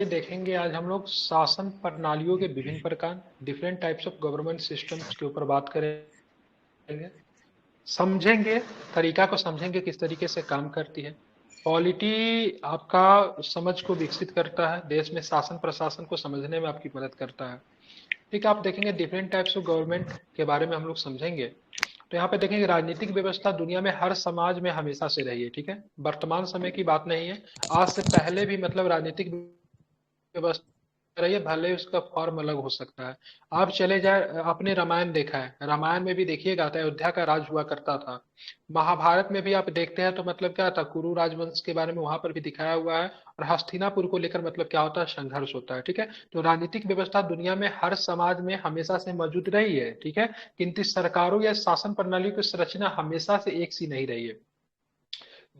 देखेंगे आज हम लोग शासन प्रणालियों के विभिन्न प्रकार different types of government systems के ऊपर बात करेंगे। समझेंगे, तरीका को समझेंगे किस तरीके से काम करती है। पॉलिटी आपका समझ को विकसित करता है, देश में शासन प्रशासन को समझने में आपकी मदद करता है। ठीक है, आप देखेंगे डिफरेंट टाइप्स ऑफ गवर्नमेंट के बारे में हम लोग समझेंगे। तो यहाँ पे देखेंगे राजनीतिक व्यवस्था दुनिया में हर समाज में हमेशा से रही है। ठीक है, वर्तमान समय की बात नहीं है, आज से पहले भी मतलब राजनीतिक व्यवस्था रही है, भले ही उसका फॉर्म अलग हो सकता है। आप चले जाए, आपने रामायण देखा है, रामायण में भी देखिएगा तो अयोध्या का राज हुआ करता था। महाभारत में भी आप देखते हैं तो मतलब क्या था, कुरु राजवंश के बारे में वहां पर भी दिखाया हुआ है। और हस्तिनापुर को लेकर मतलब क्या होता है, संघर्ष होता है। ठीक है, तो राजनीतिक व्यवस्था दुनिया में हर समाज में हमेशा से मौजूद रही है। ठीक है, किंतु सरकारों या शासन प्रणाली की संरचना हमेशा से एक सी नहीं रही है।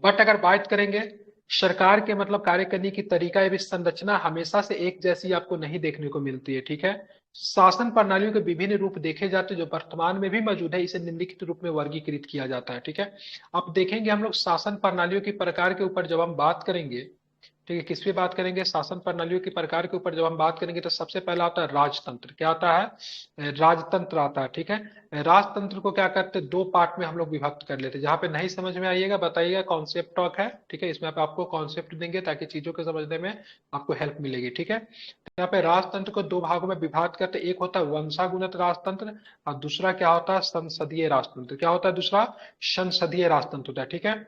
बट अगर बात करेंगे सरकार के मतलब कार्य करने की तरीका या संरचना हमेशा से एक जैसी आपको नहीं देखने को मिलती है। ठीक है, शासन प्रणालियों के विभिन्न रूप देखे जाते हैं जो वर्तमान में भी मौजूद है, इसे निम्नलिखित रूप में वर्गीकृत किया जाता है। ठीक है, अब देखेंगे हम लोग शासन प्रणालियों के प्रकार के ऊपर जब हम बात करेंगे। ठीक है, किस पे बात करेंगे, शासन प्रणालियों के प्रकार के ऊपर जब हम बात करेंगे तो सबसे पहला आता है राजतंत्र। क्या आता है, राजतंत्र आता है। ठीक है, राजतंत्र को क्या करते हैं, दो पार्ट में हम लोग विभक्त कर लेते हैं। जहां पे नहीं समझ में आइएगा बताइएगा, कॉन्सेप्ट टॉक है। ठीक है, इसमें आप आपको कॉन्सेप्ट देंगे ताकि चीजों को समझने में आपको हेल्प मिलेगी। ठीक है, तो यहाँ पे राजतंत्र को दो भागों में विभाजित करते हैं, एक होता है वंशागुणित राजतंत्र और दूसरा क्या होता है, संसदीय राजतंत्र। क्या होता है दूसरा, संसदीय राजतंत्र होता है। ठीक है,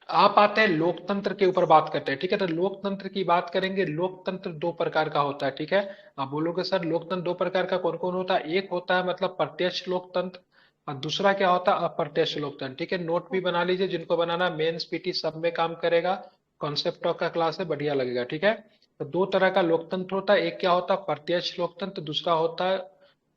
आप आते हैं लोकतंत्र के ऊपर बात करते हैं। ठीक है, तो लोकतंत्र की बात करेंगे, लोकतंत्र दो प्रकार का होता है। ठीक है, आप बोलोगे सर लोकतंत्र दो प्रकार का कौन कौन होता है, एक होता है मतलब प्रत्यक्ष लोकतंत्र और दूसरा क्या होता है, अप्रत्यक्ष लोकतंत्र। ठीक है, नोट भी बना लीजिए, जिनको बनाना मेंस पीटी सब में काम करेगा। कॉन्सेप्ट ऑफ का क्लास है, बढ़िया लगेगा। ठीक है, तो दो तरह का लोकतंत्र होता है, एक क्या होता है प्रत्यक्ष लोकतंत्र, दूसरा होता है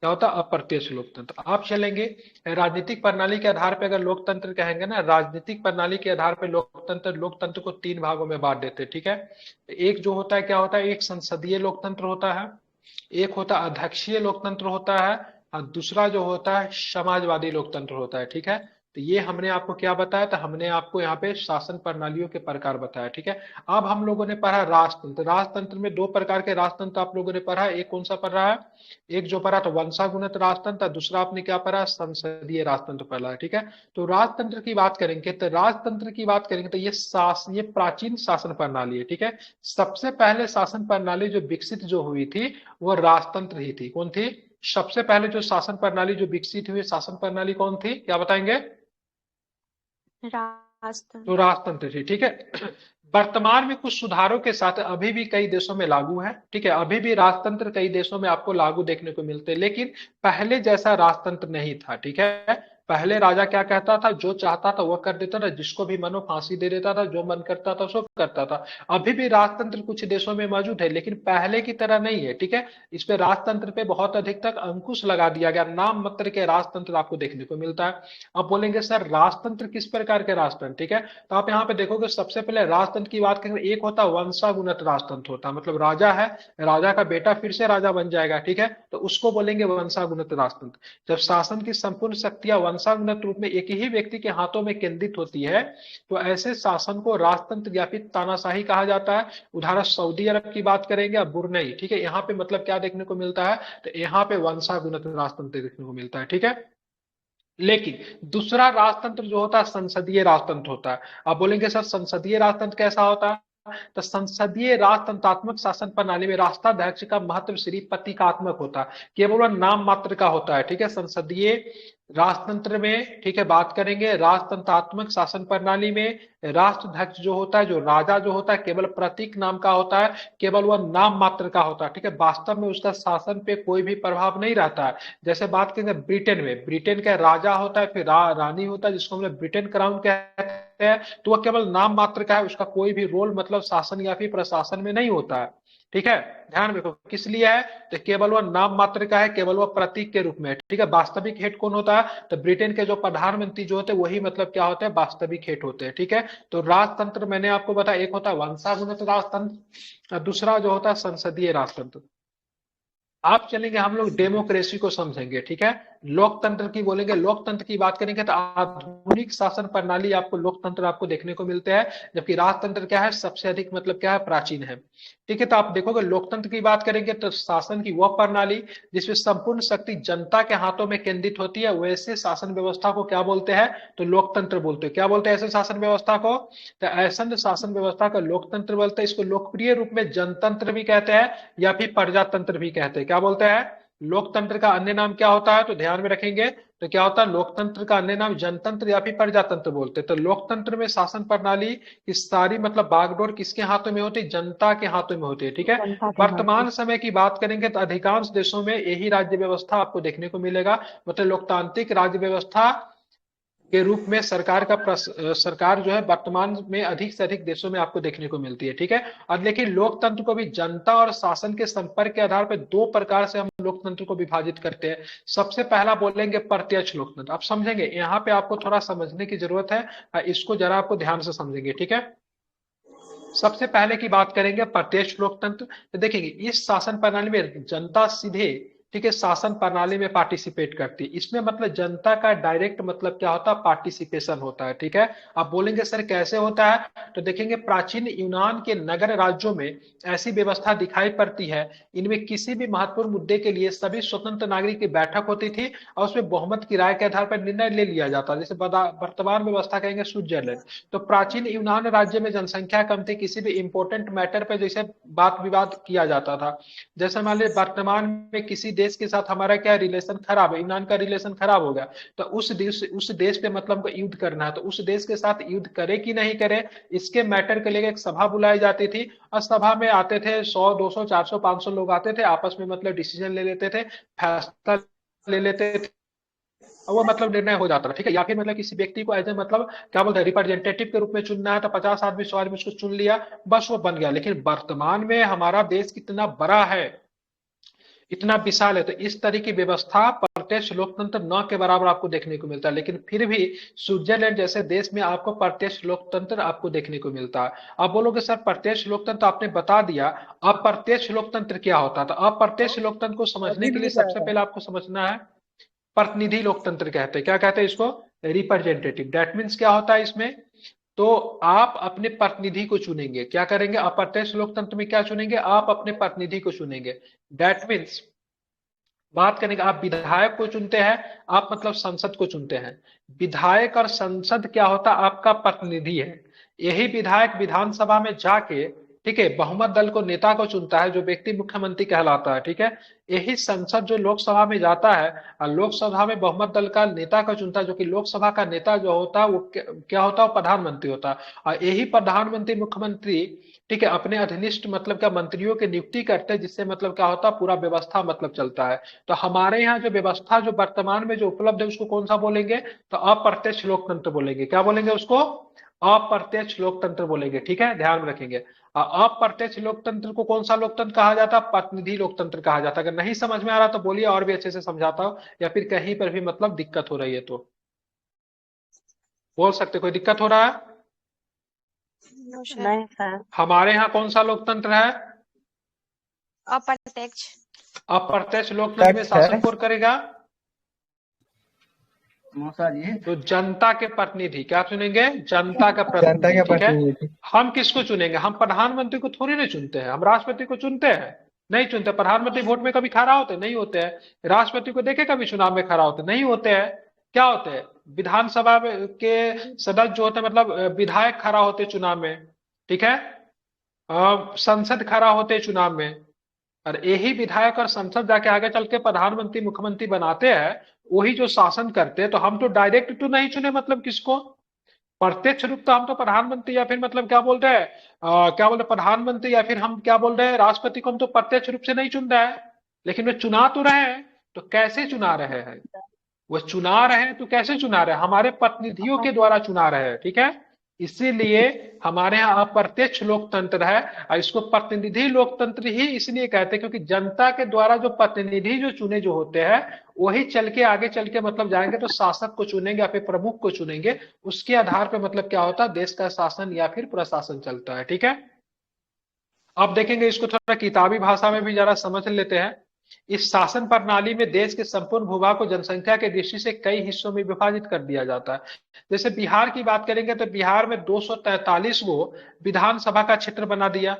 क्या होता है, अप्रत्यक्ष लोकतंत्र। आप चलेंगे राजनीतिक प्रणाली के आधार पर, अगर लोकतंत्र कहेंगे ना, राजनीतिक प्रणाली के आधार पर लोकतंत्र, लोकतंत्र को तीन भागों में बांट देते हैं। ठीक है, एक जो होता है क्या होता है, एक संसदीय लोकतंत्र होता है, एक होता है अध्यक्षीय लोकतंत्र होता है और दूसरा जो होता है समाजवादी लोकतंत्र होता है। ठीक है, तो ये हमने आपको क्या बताया था, हमने आपको यहाँ पे शासन प्रणालियों के प्रकार बताया। ठीक है, अब हम लोगों ने पढ़ा राजतंत्र। राजतंत्र में दो प्रकार के राजतंत्र आप लोगों ने पढ़ा, एक कौन सा पढ़ रहा है, एक जो पढ़ा तो वंशागुणित राजतंत्र, दूसरा आपने क्या पढ़ा, संसदीय राजतंत्र पढ़ा है। ठीक है, तो राजतंत्र की बात करेंगे तो राजतंत्र की बात करेंगे तो ये प्राचीन शासन प्रणाली है। ठीक है, सबसे पहले शासन प्रणाली जो विकसित जो हुई थी वो राजतंत्र ही थी। कौन थी, सबसे पहले जो शासन प्रणाली जो विकसित हुई शासन प्रणाली कौन थी, क्या बताएंगे, तो राजतंत्र। राजतंत्र थी। ठीक है, वर्तमान में कुछ सुधारों के साथ अभी भी कई देशों में लागू है। ठीक है, अभी भी राजतंत्र कई देशों में आपको लागू देखने को मिलते हैं, लेकिन पहले जैसा राजतंत्र नहीं था। ठीक है, पहले राजा क्या कहता था, जो चाहता था वो कर देता था, जिसको भी मनो फांसी दे देता था, जो मन करता था सो करता था। अभी भी राजतंत्र कुछ देशों में मौजूद है, लेकिन पहले की तरह नहीं है। ठीक है, इस पे राजतंत्र पे बहुत अधिक तक अंकुश लगा दिया गया, नाम मात्र के राजतंत्र आपको देखने को मिलता है। अब बोलेंगे सर राजतंत्र किस प्रकार के राजतंत्र। ठीक है, तो आप यहाँ पे देखोगे सबसे पहले राजतंत्र की बात करेंगे, एक होता है वंशागुणित राजतंत्र होता है, मतलब राजा है, राजा का बेटा फिर से राजा बन जाएगा। ठीक है, तो उसको बोलेंगे वंशागुणित राजतंत्र। जब शासन की संपूर्ण शक्तियां वंशागुणित रूप में एक ही व्यक्ति के हाथों में केंद्रित होती है, तो ऐसे शासन को राजतंत्र या फिर तानाशाही कहा जाता है। उदाहरण सऊदी अरब की बात करेंगे या बुरनई। ठीक है, यहाँ पे मतलब क्या देखने को मिलता है, तो यहाँ पे वंशागुणित राजतंत्र देखने को मिलता है। ठीक है, लेकिन दूसरा राजतंत्र जो होता है संसदीय राजतंत्र होता है। आप बोलेंगे सर संसदीय राजतंत्र कैसा होता है, तो संसदीय राजतंत्रात्मक शासन प्रणाली में राष्ट्राध्यक्ष का महत्व सिर्फ प्रतीकात्मक होता है, केवल वह नाम मात्र का होता है। ठीक है, संसदीय राजतंत्र में, ठीक है, बात करेंगे राजतंत्रात्मक शासन प्रणाली में राष्ट्राध्यक्ष जो होता है, जो राजा जो होता है, केवल प्रतीक नाम का होता है, केवल वह नाम मात्र का होता है। ठीक है, वास्तव में उसका शासन पे कोई भी प्रभाव नहीं रहता है। जैसे बात करेंगे ब्रिटेन में, ब्रिटेन का राजा होता है, फिर रानी होता है, जिसको हम लोग ब्रिटेन क्राउन कहते हैं, तो वह केवल नाम मात्र का है, उसका कोई भी रोल मतलब शासन या फिर प्रशासन में नहीं होता है। ठीक है, ध्यान रखो किस लिए है, तो केवल वह नाम मात्र का है, केवल वह प्रतीक के रूप में है। ठीक है, वास्तविक हेड कौन होता है, तो ब्रिटेन के जो प्रधानमंत्री जो होते हैं वही मतलब क्या होते हैं, वास्तविक हेड होते हैं। ठीक है, तो राजतंत्र मैंने आपको बताया, एक होता है वंशागुणित राजतंत्र और दूसरा जो होता है संसदीय राजतंत्र। आप चलेंगे हम लोग डेमोक्रेसी को समझेंगे। ठीक है, लोकतंत्र की बोलेंगे, लोकतंत्र की बात करेंगे तो आधुनिक शासन प्रणाली आपको लोकतंत्र आपको देखने को मिलते हैं, जबकि राजतंत्र क्या है, सबसे अधिक मतलब क्या है, प्राचीन है। ठीक है, तो आप देखोगे लोकतंत्र की बात करेंगे तो शासन की वह प्रणाली जिसमें संपूर्ण शक्ति जनता के हाथों में केंद्रित होती है, वैसे शासन व्यवस्था को क्या बोलते हैं, तो लोकतंत्र बोलते हैं। क्या बोलते हैं ऐसे शासन व्यवस्था को, तो ऐसा शासन व्यवस्था का लोकतंत्र बोलते हैं। इसको लोकप्रिय रूप में जनतंत्र भी कहते हैं या फिर प्रजातंत्र भी कहते हैं। क्या बोलते हैं, लोकतंत्र का अन्य नाम क्या होता है, तो ध्यान में रखेंगे तो क्या होता है, लोकतंत्र का अन्य नाम जनतंत्र या फिर प्रजातंत्र बोलते हैं। तो लोकतंत्र में शासन प्रणाली की सारी मतलब बागडोर किसके हाथों में होती है, जनता के हाथों में होती है। ठीक है, जनता के हाथ में। वर्तमान समय की बात करेंगे तो अधिकांश देशों में यही राज्य व्यवस्था आपको देखने को मिलेगा, मतलब लोकतांत्रिक राज्य व्यवस्था के रूप में सरकार जो है वर्तमान में अधिक से अधिक देशों में आपको देखने को मिलती है। ठीक है, और लेकिन लोकतंत्र को भी जनता और शासन के संपर्क के आधार पर दो प्रकार से हम लोकतंत्र को विभाजित करते हैं। सबसे पहला बोलेंगे प्रत्यक्ष लोकतंत्र। आप समझेंगे, यहाँ पे आपको थोड़ा समझने की जरूरत है, इसको जरा आपको ध्यान से समझेंगे। ठीक है, सबसे पहले की बात करेंगे प्रत्यक्ष लोकतंत्र। तो देखेंगे इस शासन प्रणाली में जनता सीधे, ठीक है, शासन प्रणाली में पार्टिसिपेट करती है। इसमें मतलब जनता का डायरेक्ट मतलब क्या होता है, पार्टिसिपेशन होता है। ठीक है, आप बोलेंगे सर कैसे होता है, तो देखेंगे प्राचीन यूनान के नगर राज्यों में ऐसी व्यवस्था दिखाई पड़ती है। इनमें किसी भी महत्वपूर्ण मुद्दे के लिए सभी स्वतंत्र नागरिक की बैठक होती थी और उसमें बहुमत की राय के आधार पर निर्णय ले लिया जाता, जैसे वर्तमान व्यवस्था कहेंगे स्विट्जरलैंड। तो प्राचीन यूनान राज्य में जनसंख्या कम थी, किसी भी इंपॉर्टेंट मैटर पे जैसे बात विवाद किया जाता था। जैसे मान लीजिए वर्तमान में किसी देश के साथ हमारा क्या रिलेशन खराब है, यूनान का रिलेशन खराब हो गया, तो उस देश पे मतलब हमको युद्ध करना है, तो उस देश के साथ युद्ध करे कि नहीं करे, इसके मैटर के लिए एक सभा बुलाई जाती थी। और सभा में आते थे 100 200 400 500 लोग आते थे, आपस में मतलब डिसीजन ले लेते थे, फैसला ले लेते थे, और वो मतलब निर्णय हो जाता था। ठीक है, या फिर मतलब किसी व्यक्ति को एज ए मतलब क्या बोलते हैं रिप्रेजेंटेटिव के रूप में चुनना है, तो 50 आदमी 100 आदमी उसको चुन लिया, बस वो बन गया। लेकिन वर्तमान में हमारा देश कितना बड़ा है, इतना विशाल है, तो इस तरह की व्यवस्था प्रत्यक्ष लोकतंत्र न के बराबर आपको देखने को मिलता है। लेकिन फिर भी स्विट्जरलैंड जैसे देश में आपको प्रत्यक्ष लोकतंत्र आपको देखने को मिलता है। आप बोलोगे सर प्रत्यक्ष लोकतंत्र आपने बता दिया, अप्रत्यक्ष लोकतंत्र क्या होता है, तो अप्रत्यक्ष लोकतंत्र को समझने अभी के लिए नहीं गया सबसे था। पहले आपको समझना है प्रतिनिधि लोकतंत्र कहते हैं। क्या कहते हैं इसको, रिप्रेजेंटेटिव। दैट मीन्स क्या होता है इसमें, तो आप अपने प्रतिनिधि को चुनेंगे। क्या करेंगे, अप्रत्यक्ष लोकतंत्र में क्या चुनेंगे, आप अपने प्रतिनिधि को चुनेंगे। दैट मीन्स बात करने का, आप विधायक को चुनते हैं, आप मतलब संसद को चुनते हैं। विधायक और संसद क्या होता है, आपका प्रतिनिधि है। यही विधायक विधानसभा में जाके, ठीक है, बहुमत दल को नेता को चुनता है, जो व्यक्ति मुख्यमंत्री कहलाता है। ठीक है, यही संसद जो लोकसभा में जाता है और लोकसभा में बहुमत दल का नेता को चुनता है, जो कि लोकसभा का नेता जो होता है वो क्या होता है, वो प्रधानमंत्री होता है। और यही प्रधानमंत्री मुख्यमंत्री, ठीक है, अपने अधीनस्थ मतलब क्या मंत्रियों की नियुक्ति करते हैं, जिससे मतलब क्या होता है, पूरा व्यवस्था मतलब चलता है। तो हमारे यहाँ जो व्यवस्था जो वर्तमान में जो उपलब्ध है उसको कौन सा बोलेंगे, तो अप्रत्यक्ष लोकतंत्र बोलेंगे। क्या बोलेंगे उसको, अप्रत्यक्ष लोकतंत्र बोलेंगे। ठीक है, ध्यान में रखेंगे। अप्रत्यक्ष लोकतंत्र को कौन सा लोकतंत्र कहा जाता है, प्रतिनिधि लोकतंत्र कहा जाता है। अगर नहीं समझ में आ रहा तो बोलिए, और भी अच्छे से समझाता हूं, या फिर कहीं पर भी मतलब दिक्कत हो रही है तो बोल सकते, कोई दिक्कत हो रहा है। नहीं सर। हमारे यहाँ कौन सा लोकतंत्र है, अप्रत्यक्ष। अप्रत्यक्ष लोकतंत्र में शासन कौन करेगा, मौसा जी, तो जनता के प्रतिनिधि। क्या चुनेंगे, जनता का जनता प्रतिनिधि। के ठीक है, प्रतिनिधि। हम किसको चुनेंगे, हम प्रधानमंत्री को थोड़ी ना चुनते हैं, हम राष्ट्रपति को चुनते हैं, नहीं चुनते। प्रधानमंत्री वोट में कभी खड़ा होते नहीं होते हैं। राष्ट्रपति को देखे कभी चुनाव में खड़ा होते नहीं होते हैं। क्या होते हैं, विधानसभा के सदस्य जो होते हैं मतलब विधायक खड़ा होते चुनाव में। ठीक है, संसद खड़ा होते चुनाव में, और यही विधायक और संसद जाके आगे चल के प्रधानमंत्री मुख्यमंत्री बनाते हैं, वही जो शासन करते हैं। तो हम तो डायरेक्ट तो नहीं चुने, मतलब किसको, प्रत्यक्ष रूप तो हम तो प्रधानमंत्री या फिर मतलब क्या बोल रहे हैं, क्या बोल रहे हैं, प्रधानमंत्री या फिर हम क्या बोल रहे हैं, राष्ट्रपति को हम तो प्रत्यक्ष रूप से नहीं चुन रहे हैं, लेकिन वे चुना तो रहे हैं। तो कैसे चुना रहे हैं, वो चुना रहे हैं तो कैसे चुना रहे हैं, हमारे प्रतिनिधियों के द्वारा चुना रहे हैं। ठीक है, इसीलिए हमारे यहाँ अप्रत्यक्ष लोकतंत्र है, और इसको प्रतिनिधि लोकतंत्र ही इसलिए कहते हैं क्योंकि जनता के द्वारा जो प्रतिनिधि जो चुने जो होते हैं, वही चल के आगे चल के मतलब जाएंगे तो शासक को चुनेंगे या फिर प्रमुख को चुनेंगे। उसके आधार पर मतलब क्या होता है, देश का शासन या फिर प्रशासन चलता है। ठीक है, अब देखेंगे इसको थोड़ा किताबी भाषा में भी जरा समझ लेते हैं। इस शासन प्रणाली में देश के संपूर्ण भूभाग को जनसंख्या के दृष्टि से कई हिस्सों में विभाजित कर दिया जाता है। जैसे बिहार की बात करेंगे तो बिहार में 243 गो विधानसभा का क्षेत्र बना दिया।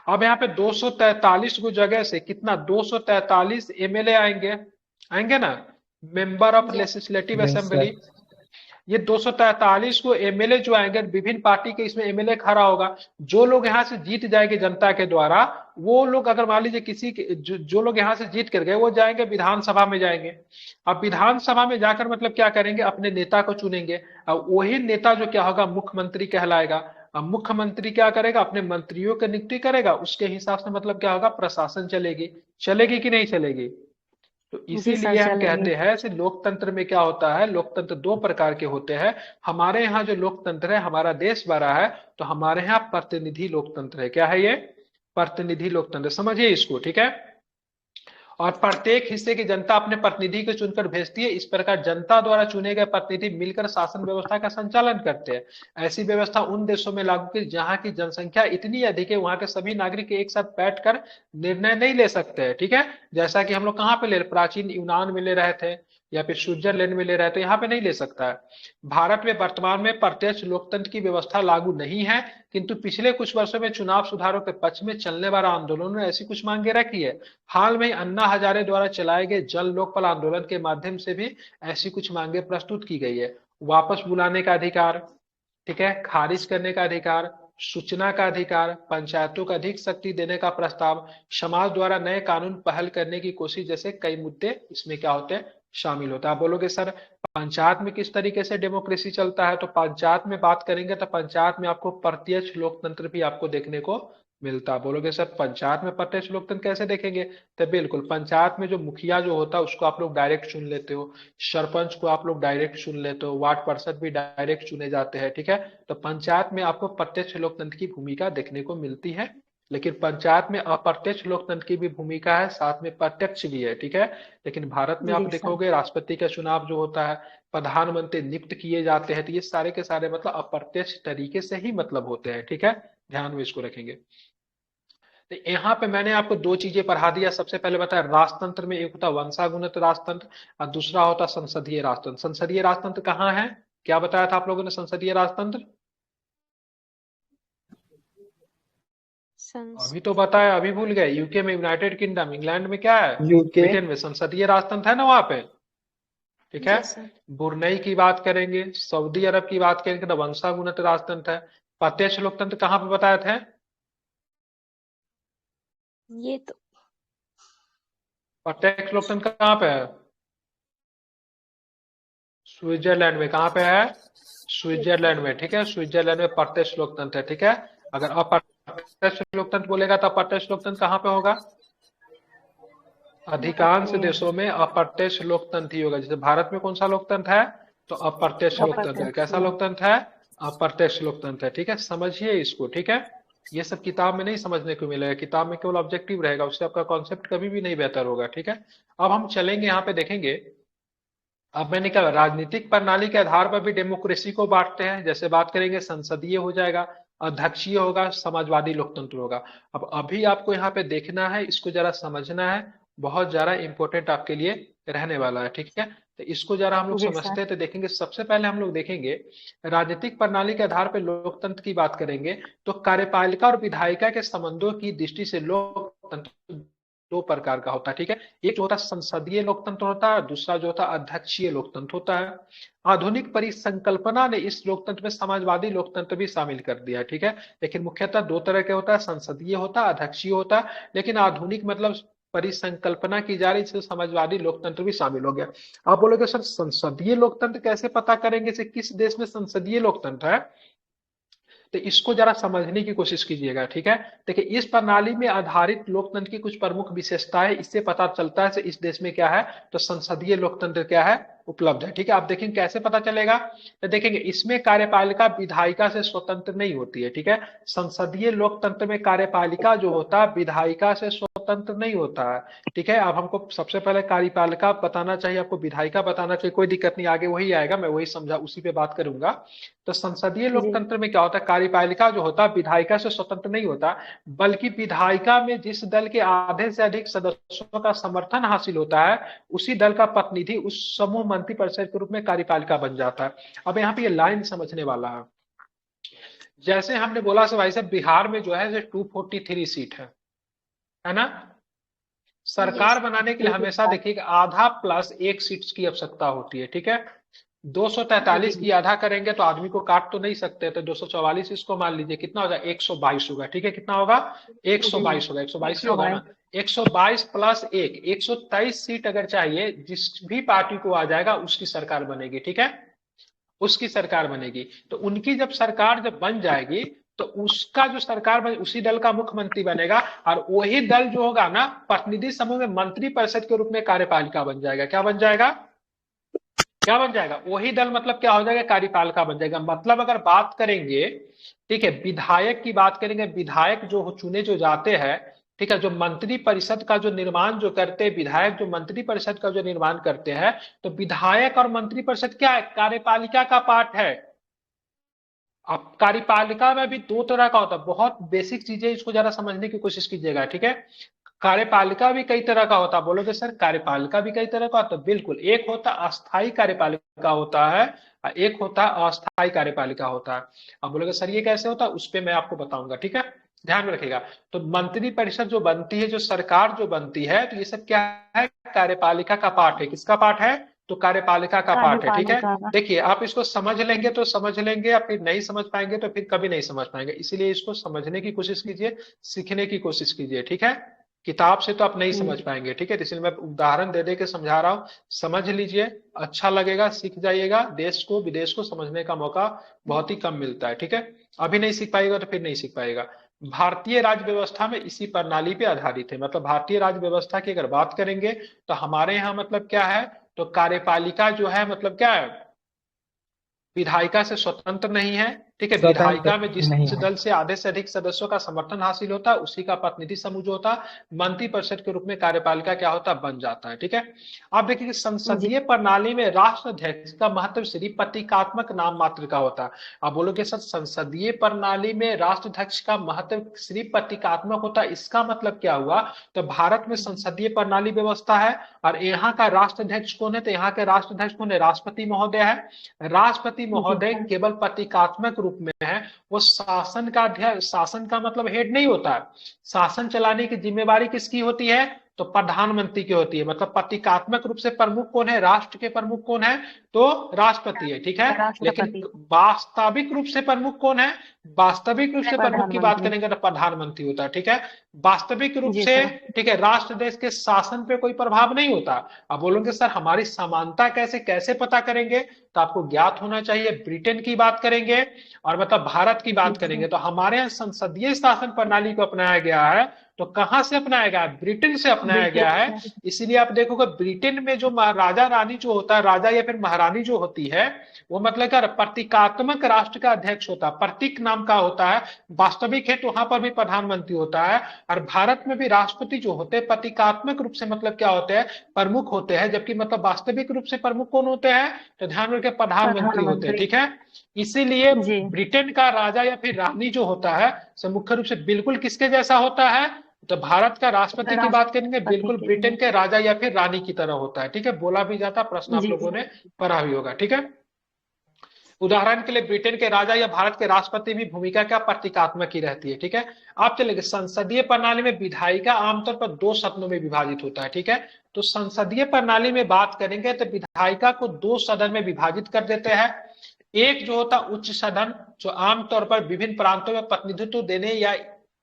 अब यहाँ पे 243 गो जगह से कितना 243 एमएलए आएंगे, आएंगे ना, member of yes legislative yes sir. Assembly. ये 243 को एमएलए जो आएंगे, विभिन्न पार्टी के इसमें एमएलए खड़ा होगा। जो लोग यहाँ से जीत जाएंगे जनता के द्वारा, वो लोग अगर मान लीजिए किसी के जो लोग यहाँ से जीत कर गए, वो जाएंगे विधानसभा में जाएंगे। अब विधानसभा में जाकर मतलब क्या करेंगे, अपने नेता को चुनेंगे। अब वही नेता जो क्या होगा, मुख्यमंत्री कहलाएगा। अब मुख्यमंत्री क्या करेगा, अपने मंत्रियों की नियुक्ति करेगा, उसके हिसाब से मतलब क्या होगा, प्रशासन चलेगी। चलेगी कि नहीं चलेगी? तो जी सर इसीलिए हम चलेगी। कहते हैं कि लोकतंत्र में क्या होता है, लोकतंत्र दो प्रकार के होते हैं। हमारे यहाँ जो लोकतंत्र है, हमारा देश बड़ा है, तो हमारे यहाँ प्रतिनिधि लोकतंत्र है। क्या है ये? प्रतिनिधि लोकतंत्र, समझिए इसको, ठीक है। और प्रत्येक हिस्से की जनता अपने प्रतिनिधि को चुनकर भेजती है। इस प्रकार जनता द्वारा चुने गए प्रतिनिधि मिलकर शासन व्यवस्था का संचालन करते हैं। ऐसी व्यवस्था उन देशों में लागू की जहां की जनसंख्या इतनी अधिक है, वहां के सभी नागरिक एक साथ बैठकर निर्णय नहीं ले सकते हैं, ठीक है। जैसा कि हम लोग कहाँ पे ले, प्राचीन यूनान में ले रहे थे, या फिर स्विट्जरलैंड में ले रहे थे, यहाँ पे नहीं ले सकता है। भारत में वर्तमान में प्रत्यक्ष लोकतंत्र की व्यवस्था लागू नहीं है, किंतु पिछले कुछ वर्षों में चुनाव सुधारों के पक्ष में चलने वाला आंदोलनों ने ऐसी कुछ मांगे रखी है। हाल में अन्ना हजारे द्वारा चलाए गए जन लोकपाल आंदोलन के माध्यम से भी ऐसी कुछ मांगे प्रस्तुत की गई है। वापस बुलाने का अधिकार, ठीक है, खारिज करने का अधिकार, सूचना का अधिकार, पंचायतों को अधिक शक्ति देने का प्रस्ताव, समाज द्वारा नए कानून पहल करने की कोशिश जैसे कई मुद्दे इसमें क्या होते हैं, शामिल होता है। आप बोलोगे सर पंचायत में किस तरीके से डेमोक्रेसी चलता है, तो पंचायत में बात करेंगे तो पंचायत में आपको प्रत्यक्ष लोकतंत्र भी आपको देखने को मिलता है। बोलोगे सर पंचायत में प्रत्यक्ष लोकतंत्र कैसे देखेंगे, तो बिल्कुल पंचायत में जो मुखिया जो होता है उसको आप लोग डायरेक्ट चुन लेते हो, सरपंच को आप लोग डायरेक्ट चुन लेते हो, वार्ड पार्षद भी डायरेक्ट चुने जाते हैं, ठीक है। तो पंचायत में आपको प्रत्यक्ष लोकतंत्र की भूमिका देखने को मिलती है। लेकिन पंचायत में अप्रत्यक्ष लोकतंत्र की भी भूमिका है, साथ में प्रत्यक्ष भी है, ठीक है। लेकिन भारत में आप जी सर। देखोगे राष्ट्रपति का चुनाव जो होता है, प्रधानमंत्री नियुक्त किए जाते हैं, तो ये सारे के सारे मतलब अप्रत्यक्ष तरीके से ही मतलब होते हैं, ठीक है। ध्यान में इसको रखेंगे। तो यहाँ पे मैंने आपको दो चीजें पढ़ा दिया। सबसे पहले बताया राजतंत्र में एक होता वंशागुणित राजतंत्र और दूसरा होता संसदीय राजतंत्र। संसदीय राजतंत्र कहाँ है, क्या बताया था आप लोगों ने संसदीय राजतंत्र? अभी तो बताया, अभी भूल गए। यूके में यूनाइटेड किंगडम, इंग्लैंड में क्या है, यूके। ब्रिटेन में संसदीय राजतंत्र है ना वहां पे, ठीक है। जी सर। बुरनई की बात करेंगे, सऊदी अरब की बात करेंगे तो वंशागुणित राजतंत्र है। प्रत्यक्ष लोकतंत्र कहाँ पे बताए थे? ये तो प्रत्यक्ष लोकतंत्र कहाँ पे है? स्विट्जरलैंड में। कहाँ पे है? स्विट्जरलैंड में, ठीक है। स्विट्जरलैंड में प्रत्यक्ष लोकतंत्र है, ठीक है। अगर अप्रत्यक्ष लोकतंत्र बोलेगा तो अप्रत्यक्ष लोकतंत्र कहाँ पे होगा? अधिकांश देशों में अप्रत्यक्ष लोकतंत्र ही होगा। जैसे भारत में कौन सा लोकतंत्र है, तो अप्रत्यक्ष लोकतंत्र है। कैसा लोकतंत्र है? अप्रत्यक्ष लोकतंत्र है, ठीक है। समझिए इसको, ठीक है। ये सब किताब में नहीं समझने को मिलेगा, किताब में केवल ऑब्जेक्टिव रहेगा, उससे आपका कॉन्सेप्ट कभी भी नहीं बेहतर होगा, ठीक है। अब हम चलेंगे यहाँ पे देखेंगे। अब मैंने कहा राजनीतिक प्रणाली के आधार पर भी डेमोक्रेसी को बांटते हैं। जैसे बात करेंगे संसदीय हो जाएगा, अध्यक्षीय होगा, समाजवादी लोकतंत्र होगा। अब अभी आपको यहाँ पे देखना है, इसको जरा समझना है, बहुत ज्यादा इंपॉर्टेंट आपके लिए रहने वाला है, ठीक है। तो इसको जरा हम लोग जी समझते सर। हैं। तो देखेंगे सबसे पहले हम लोग देखेंगे राजनीतिक प्रणाली के आधार पर लोकतंत्र की बात करेंगे तो कार्यपालिका और विधायिका के संबंधों की दृष्टि से लोकतंत्र दो प्रकार का होता है, ठीक है। एक जो होता है संसदीय लोकतंत्र होता है, दूसरा जो होता है अध्यक्षीय लोकतंत्र होता है। आधुनिक परिसंकल्पना ने इस लोकतंत्र में समाजवादी लोकतंत्र भी शामिल कर दिया है, ठीक है। लेकिन मुख्यतः दो तरह के होता है, संसदीय होता है, अध्यक्षीय होता है। लेकिन आधुनिक मतलब परिसंकल्पना की जा रही, इसमें समाजवादी लोकतंत्र भी शामिल हो गया। आप बोलोगे सर संसदीय लोकतंत्र कैसे पता करेंगे, से किस देश में संसदीय लोकतंत्र है, तो इसको जरा समझने की कोशिश कीजिएगा, ठीक है। देखिए इस प्रणाली में आधारित लोकतंत्र की कुछ प्रमुख विशेषताएं इससे पता चलता है इस देश में क्या है, तो संसदीय लोकतंत्र क्या है, उपलब्ध है। ठीक है, आप देखेंगे कैसे पता चलेगा, तो देखेंगे इसमें कार्यपालिका विधायिका से स्वतंत्र नहीं होती है। ठीक है, संसदीय लोकतंत्र में कार्यपालिका जो होता है विधायिका से स्वतंत्र नहीं होता है। ठीक है, अब हमको सबसे पहले कार्यपालिका बताना चाहिए, आपको विधायिका बताना चाहिए, कोई दिक्कत नहीं, आगे वही आएगा, मैं वही समझा उसी पे बात करूंगा। तो संसदीय जी लोकतंत्र में क्या होता है, कार्यपालिका जो होता है विधायिका से स्वतंत्र नहीं होता, बल्कि विधायिका में जिस दल के आधे से अधिक सदस्यों का समर्थन हासिल होता है, उसी दल का प्रतिनिधि उस समूह मंत्रिपरिषद के रूप में कार्यपालिका बन जाता है। अब यहाँ पे ये लाइन समझने वाला है। जैसे हमने बोला से भाई साहब, बिहार में जो है 243 सीट है ना। सरकार बनाने के लिए हमेशा देखिएगा आधा प्लस एक सीट की आवश्यकता होती है। ठीक है, 243 जी की आधा करेंगे तो आदमी को काट तो नहीं सकते, तो 244 इसको मान लीजिए, कितना हो जाए 122 होगा। ठीक है, कितना होगा, जी 122 होगा, 122 ही होगा 122। ना। 122 प्लस एक 123 सीट अगर चाहिए, जिस भी पार्टी को आ जाएगा उसकी सरकार बनेगी। ठीक है, उसकी सरकार बनेगी, तो उनकी जब सरकार जब बन जाएगी, तो उसका जो सरकार बने उसी दल का मुख्यमंत्री बनेगा, और वही दल जो होगा ना प्रतिनिधि समूह में मंत्री परिषद के रूप में कार्यपालिका बन जाएगा। क्या बन जाएगा, क्या बन जाएगा, वही दल मतलब क्या हो जाएगा, कार्यपालिका बन जाएगा। मतलब अगर बात करेंगे, ठीक है, विधायक की बात करेंगे, विधायक जो चुने जो जाते हैं, ठीक है, जो मंत्री परिषद का जो निर्माण जो करते हैं, विधायक जो मंत्री परिषद का जो निर्माण करते हैं, तो विधायक और मंत्री परिषद क्या है, कार्यपालिका का पार्ट है। अब कार्यपालिका में भी दो तरह का होता है, बहुत बेसिक चीजें, इसको जरा समझने की कोशिश कीजिएगा। ठीक है, कार्यपालिका भी कई तरह का होता है। बोलोगे सर कार्यपालिका भी कई तरह का होता है, बिल्कुल, एक होता अस्थाई कार्यपालिका होता है, और एक होता अस्थाई कार्यपालिका होता है। अब बोलोगे सर ये कैसे होता है, उस पर मैं आपको बताऊंगा। ठीक है, ध्यान में रखिएगा। तो मंत्री परिषद जो बनती है, जो सरकार जो बनती है, तो ये सब क्या है, कार्यपालिका का पार्ट है। किसका पार्ट है, तो कार्यपालिका का पार्ट है। ठीक है, कार्यपालिका का। देखिए आप इसको समझ लेंगे तो समझ लेंगे, या फिर नहीं समझ पाएंगे तो फिर कभी नहीं समझ पाएंगे, इसीलिए इसको समझने की कोशिश कीजिए, सीखने की कोशिश कीजिए। ठीक है, किताब से तो आप नहीं समझ जी पाएंगे। ठीक है, तो इसलिए मैं उदाहरण दे दे के समझा रहा हूँ, समझ लीजिए, अच्छा लगेगा, सीख जाइएगा। देश को विदेश को समझने का मौका बहुत ही कम मिलता है। ठीक है, अभी नहीं सीख पाएगा तो फिर नहीं सीख पाएगा। भारतीय राज्य व्यवस्था में इसी प्रणाली पे आधारित है, मतलब भारतीय राज्य व्यवस्था की अगर बात करेंगे, तो हमारे यहाँ मतलब क्या है, तो कार्यपालिका जो है मतलब क्या है, विधायिका से स्वतंत्र नहीं है। ठीक है, स्वतंत्र विधायिका में जिस नहीं है। दल से आधे से अधिक सदस्यों का समर्थन हासिल होता है, उसी का प्रतिनिधि समूह जो होता है मंत्री परिषद के रूप में कार्यपालिका क्या होता है, बन जाता है। ठीक है, आप देखिए कि जी संसदीय प्रणाली में राष्ट्राध्यक्ष का महत्व सिर्फ प्रतीकात्मक नाम मात्र का होता है। आप बोलोगे सर संसदीय प्रणाली में राष्ट्राध्यक्ष का महत्व सिर्फ प्रतीकात्मक होता है, इसका मतलब क्या हुआ, तो भारत में संसदीय प्रणाली व्यवस्था है, और यहाँ का राष्ट्राध्यक्ष कौन है, तो यहाँ के राष्ट्राध्यक्ष कौन है, राष्ट्रपति महोदय है। राष्ट्रपति जी महोदय केवल प्रतीकात्मक रूप में है, वो शासन का अध्यक्ष, शासन का मतलब हेड नहीं होता है। शासन चलाने की जिम्मेवारी किसकी होती है, तो प्रधानमंत्री की होती है। मतलब प्रतीकात्मक रूप से प्रमुख कौन है, राष्ट्र के प्रमुख कौन है, तो राष्ट्रपति है। ठीक है, लेकिन राष्ट्रपति। वास्तविक रूप से प्रमुख कौन है, वास्तविक रूप से प्रमुख की बात प्रधानमंत्री। करेंगे तो प्रधानमंत्री होता है। ठीक है, वास्तविक रूप जी से, सर। ठीक है, राष्ट्र देश के शासन पे कोई प्रभाव नहीं होता। अब बोलोगे सर हमारी समानता कैसे कैसे पता करेंगे, तो आपको ज्ञात होना चाहिए, ब्रिटेन की बात करेंगे और मतलब भारत की बात जी करेंगे, तो हमारे यहाँ संसदीय शासन प्रणाली को अपनाया गया है। तो कहां से अपनाया गया है, ब्रिटेन से अपनाया गया ब्रिटेन है। से। इसीलिए आप देखोगे ब्रिटेन में जो राजा रानी जो होता है, राजा या फिर महारानी जो होती है, वो मतलब क्या, प्रतीकात्मक राष्ट्र का अध्यक्ष होता है, प्रतीक नाम का होता है। वास्तविक है तो वहां पर भी प्रधानमंत्री होता है। और भारत में भी राष्ट्रपति जो होते हैं प्रतीकात्मक रूप से मतलब क्या होते हैं, प्रमुख होते हैं, जबकि मतलब वास्तविक रूप से प्रमुख कौन होते हैं, तो ध्यान रखिए प्रधानमंत्री होते हैं। प्रधानमंत्री। ठीक है, इसीलिए जी ब्रिटेन का राजा या फिर रानी जो होता है, सो मुख्य रूप से बिल्कुल किसके जैसा होता है, तो भारत का राष्ट्रपति की बात करेंगे, राष्ट्रपति बिल्कुल के ब्रिटेन लिए। के राजा या फिर रानी की तरह होता है। ठीक है, बोला भी जाता, प्रश्न आप जी लोगों जी ने पढ़ा भी होगा। ठीक है, उदाहरण के लिए ब्रिटेन के राजा या भारत के राष्ट्रपति भी भूमिका क्या प्रतीकात्मक ही रहती है। ठीक है, आप चलेंगे संसदीय प्रणाली में विधायिका आमतौर पर दो सदनों में विभाजित होता है। ठीक है, तो संसदीय प्रणाली में बात करेंगे तो विधायिका को दो सदन में विभाजित कर देते हैं। एक जो होता उच्च सदन, जो आमतौर पर विभिन्न प्रांतों में प्रतिनिधित्व देने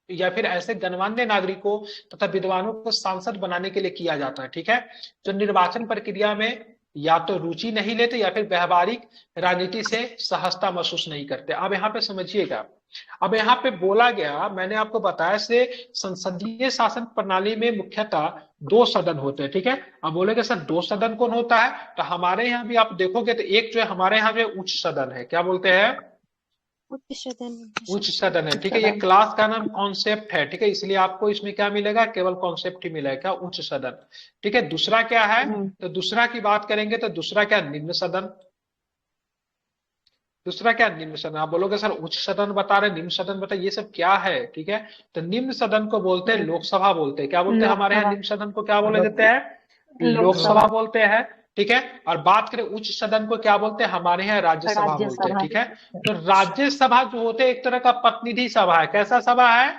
या फिर ऐसे गणमान्य नागरिकों तथा विद्वानों को सांसद बनाने के लिए किया जाता है। ठीक है, जो निर्वाचन प्रक्रिया में या तो रुचि नहीं लेते या फिर व्यवहारिक राजनीति से सहजता महसूस नहीं करते। अब यहाँ पे समझिएगा, अब यहाँ पे बोला गया, मैंने आपको बताया से संसदीय शासन प्रणाली में मुख्यतः दो सदन होते हैं, ठीक है। अब बोलेगे सर दो सदन कौन होता है, तो हमारे यहाँ भी आप देखोगे तो एक जो है हमारे यहाँ जो उच्च सदन है, क्या बोलते हैं, उच्च सदन। उच्च सदन है, ठीक है। ये क्लास का नाम कॉन्सेप्ट है, ठीक है, इसलिए आपको इसमें क्या मिलेगा, केवल कॉन्सेप्ट ही मिलेगा, क्या, उच्च सदन, ठीक है। दूसरा क्या है, तो दूसरा की बात करेंगे तो दूसरा क्या, निम्न सदन। दूसरा क्या, निम्न सदन। आप बोलोगे सर उच्च सदन बता रहे, निम्न सदन बता, ये सब क्या है, ठीक है। तो निम्न सदन को बोलते हैं लोकसभा बोलते हैं, क्या बोलते हैं हमारे यहाँ निम्न सदन को, क्या बोले देते हैं, लोकसभा बोलते हैं, ठीक है। और बात करें उच्च सदन को क्या बोलते हैं, हमारे यहाँ राज्यसभा बोलते हैं, ठीक है। तो राज्यसभा जो होते हैं एक तरह का प्रतिनिधि सभा है, कैसा सभा है,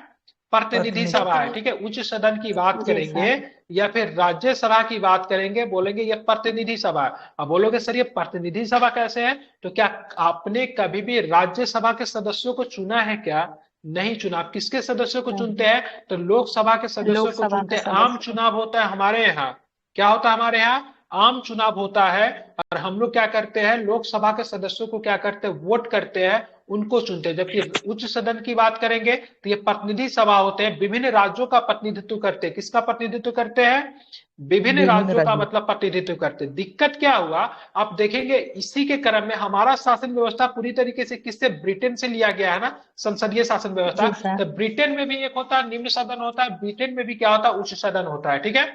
प्रतिनिधि सभा है, ठीक है। उच्च सदन की बात करेंगे या फिर राज्यसभा की बात करेंगे, बोलेंगे ये प्रतिनिधि सभा है। अब बोलोगे सर ये प्रतिनिधि सभा कैसे है, तो क्या आपने कभी भी राज्यसभा के सदस्यों को चुना है क्या, नहीं चुना। आप किसके सदस्यों को चुनते हैं, तो लोकसभा के सदस्यों को चुनते हैं। आम चुनाव होता है हमारे यहाँ, क्या होता है हमारे यहाँ, आम चुनाव होता है। और हम लोग क्या करते हैं, लोकसभा के सदस्यों को क्या करते हैं, वोट करते हैं, उनको चुनते हैं। जबकि उच्च सदन की बात करेंगे तो ये प्रतिनिधि सभा होते हैं, विभिन्न राज्यों का प्रतिनिधित्व करते हैं। किसका प्रतिनिधित्व करते हैं, विभिन्न राज्यों का मतलब प्रतिनिधित्व करते हैं। दिक्कत क्या हुआ, आप देखेंगे इसी के क्रम में हमारा शासन व्यवस्था पूरी तरीके से किससे, ब्रिटेन से लिया गया है ना, संसदीय शासन व्यवस्था। तो ब्रिटेन में भी एक होता है निम्न सदन होता है, ब्रिटेन में भी क्या होता है, उच्च सदन होता है, ठीक है।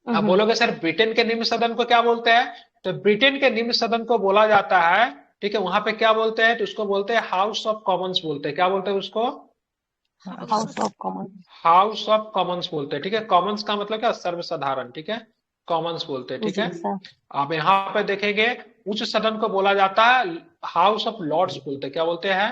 आप बोलोगे सर ब्रिटेन के निम्न सदन को क्या बोलते हैं, तो ब्रिटेन के निम्न सदन को बोला जाता है, ठीक है, वहां पे क्या बोलते हैं, तो उसको बोलते हैं हाउस ऑफ कॉमन्स बोलते हैं, क्या बोलते हैं उसको, house of common. House of Commons बोलते हैं, ठीक है। कॉमन्स का मतलब क्या, सर्वसाधारण, ठीक है, कॉमन्स बोलते हैं, ठीक है। आप यहाँ पे देखेंगे उच्च सदन को बोला जाता है हाउस ऑफ लॉर्ड्स बोलते हैं, क्या बोलते हैं,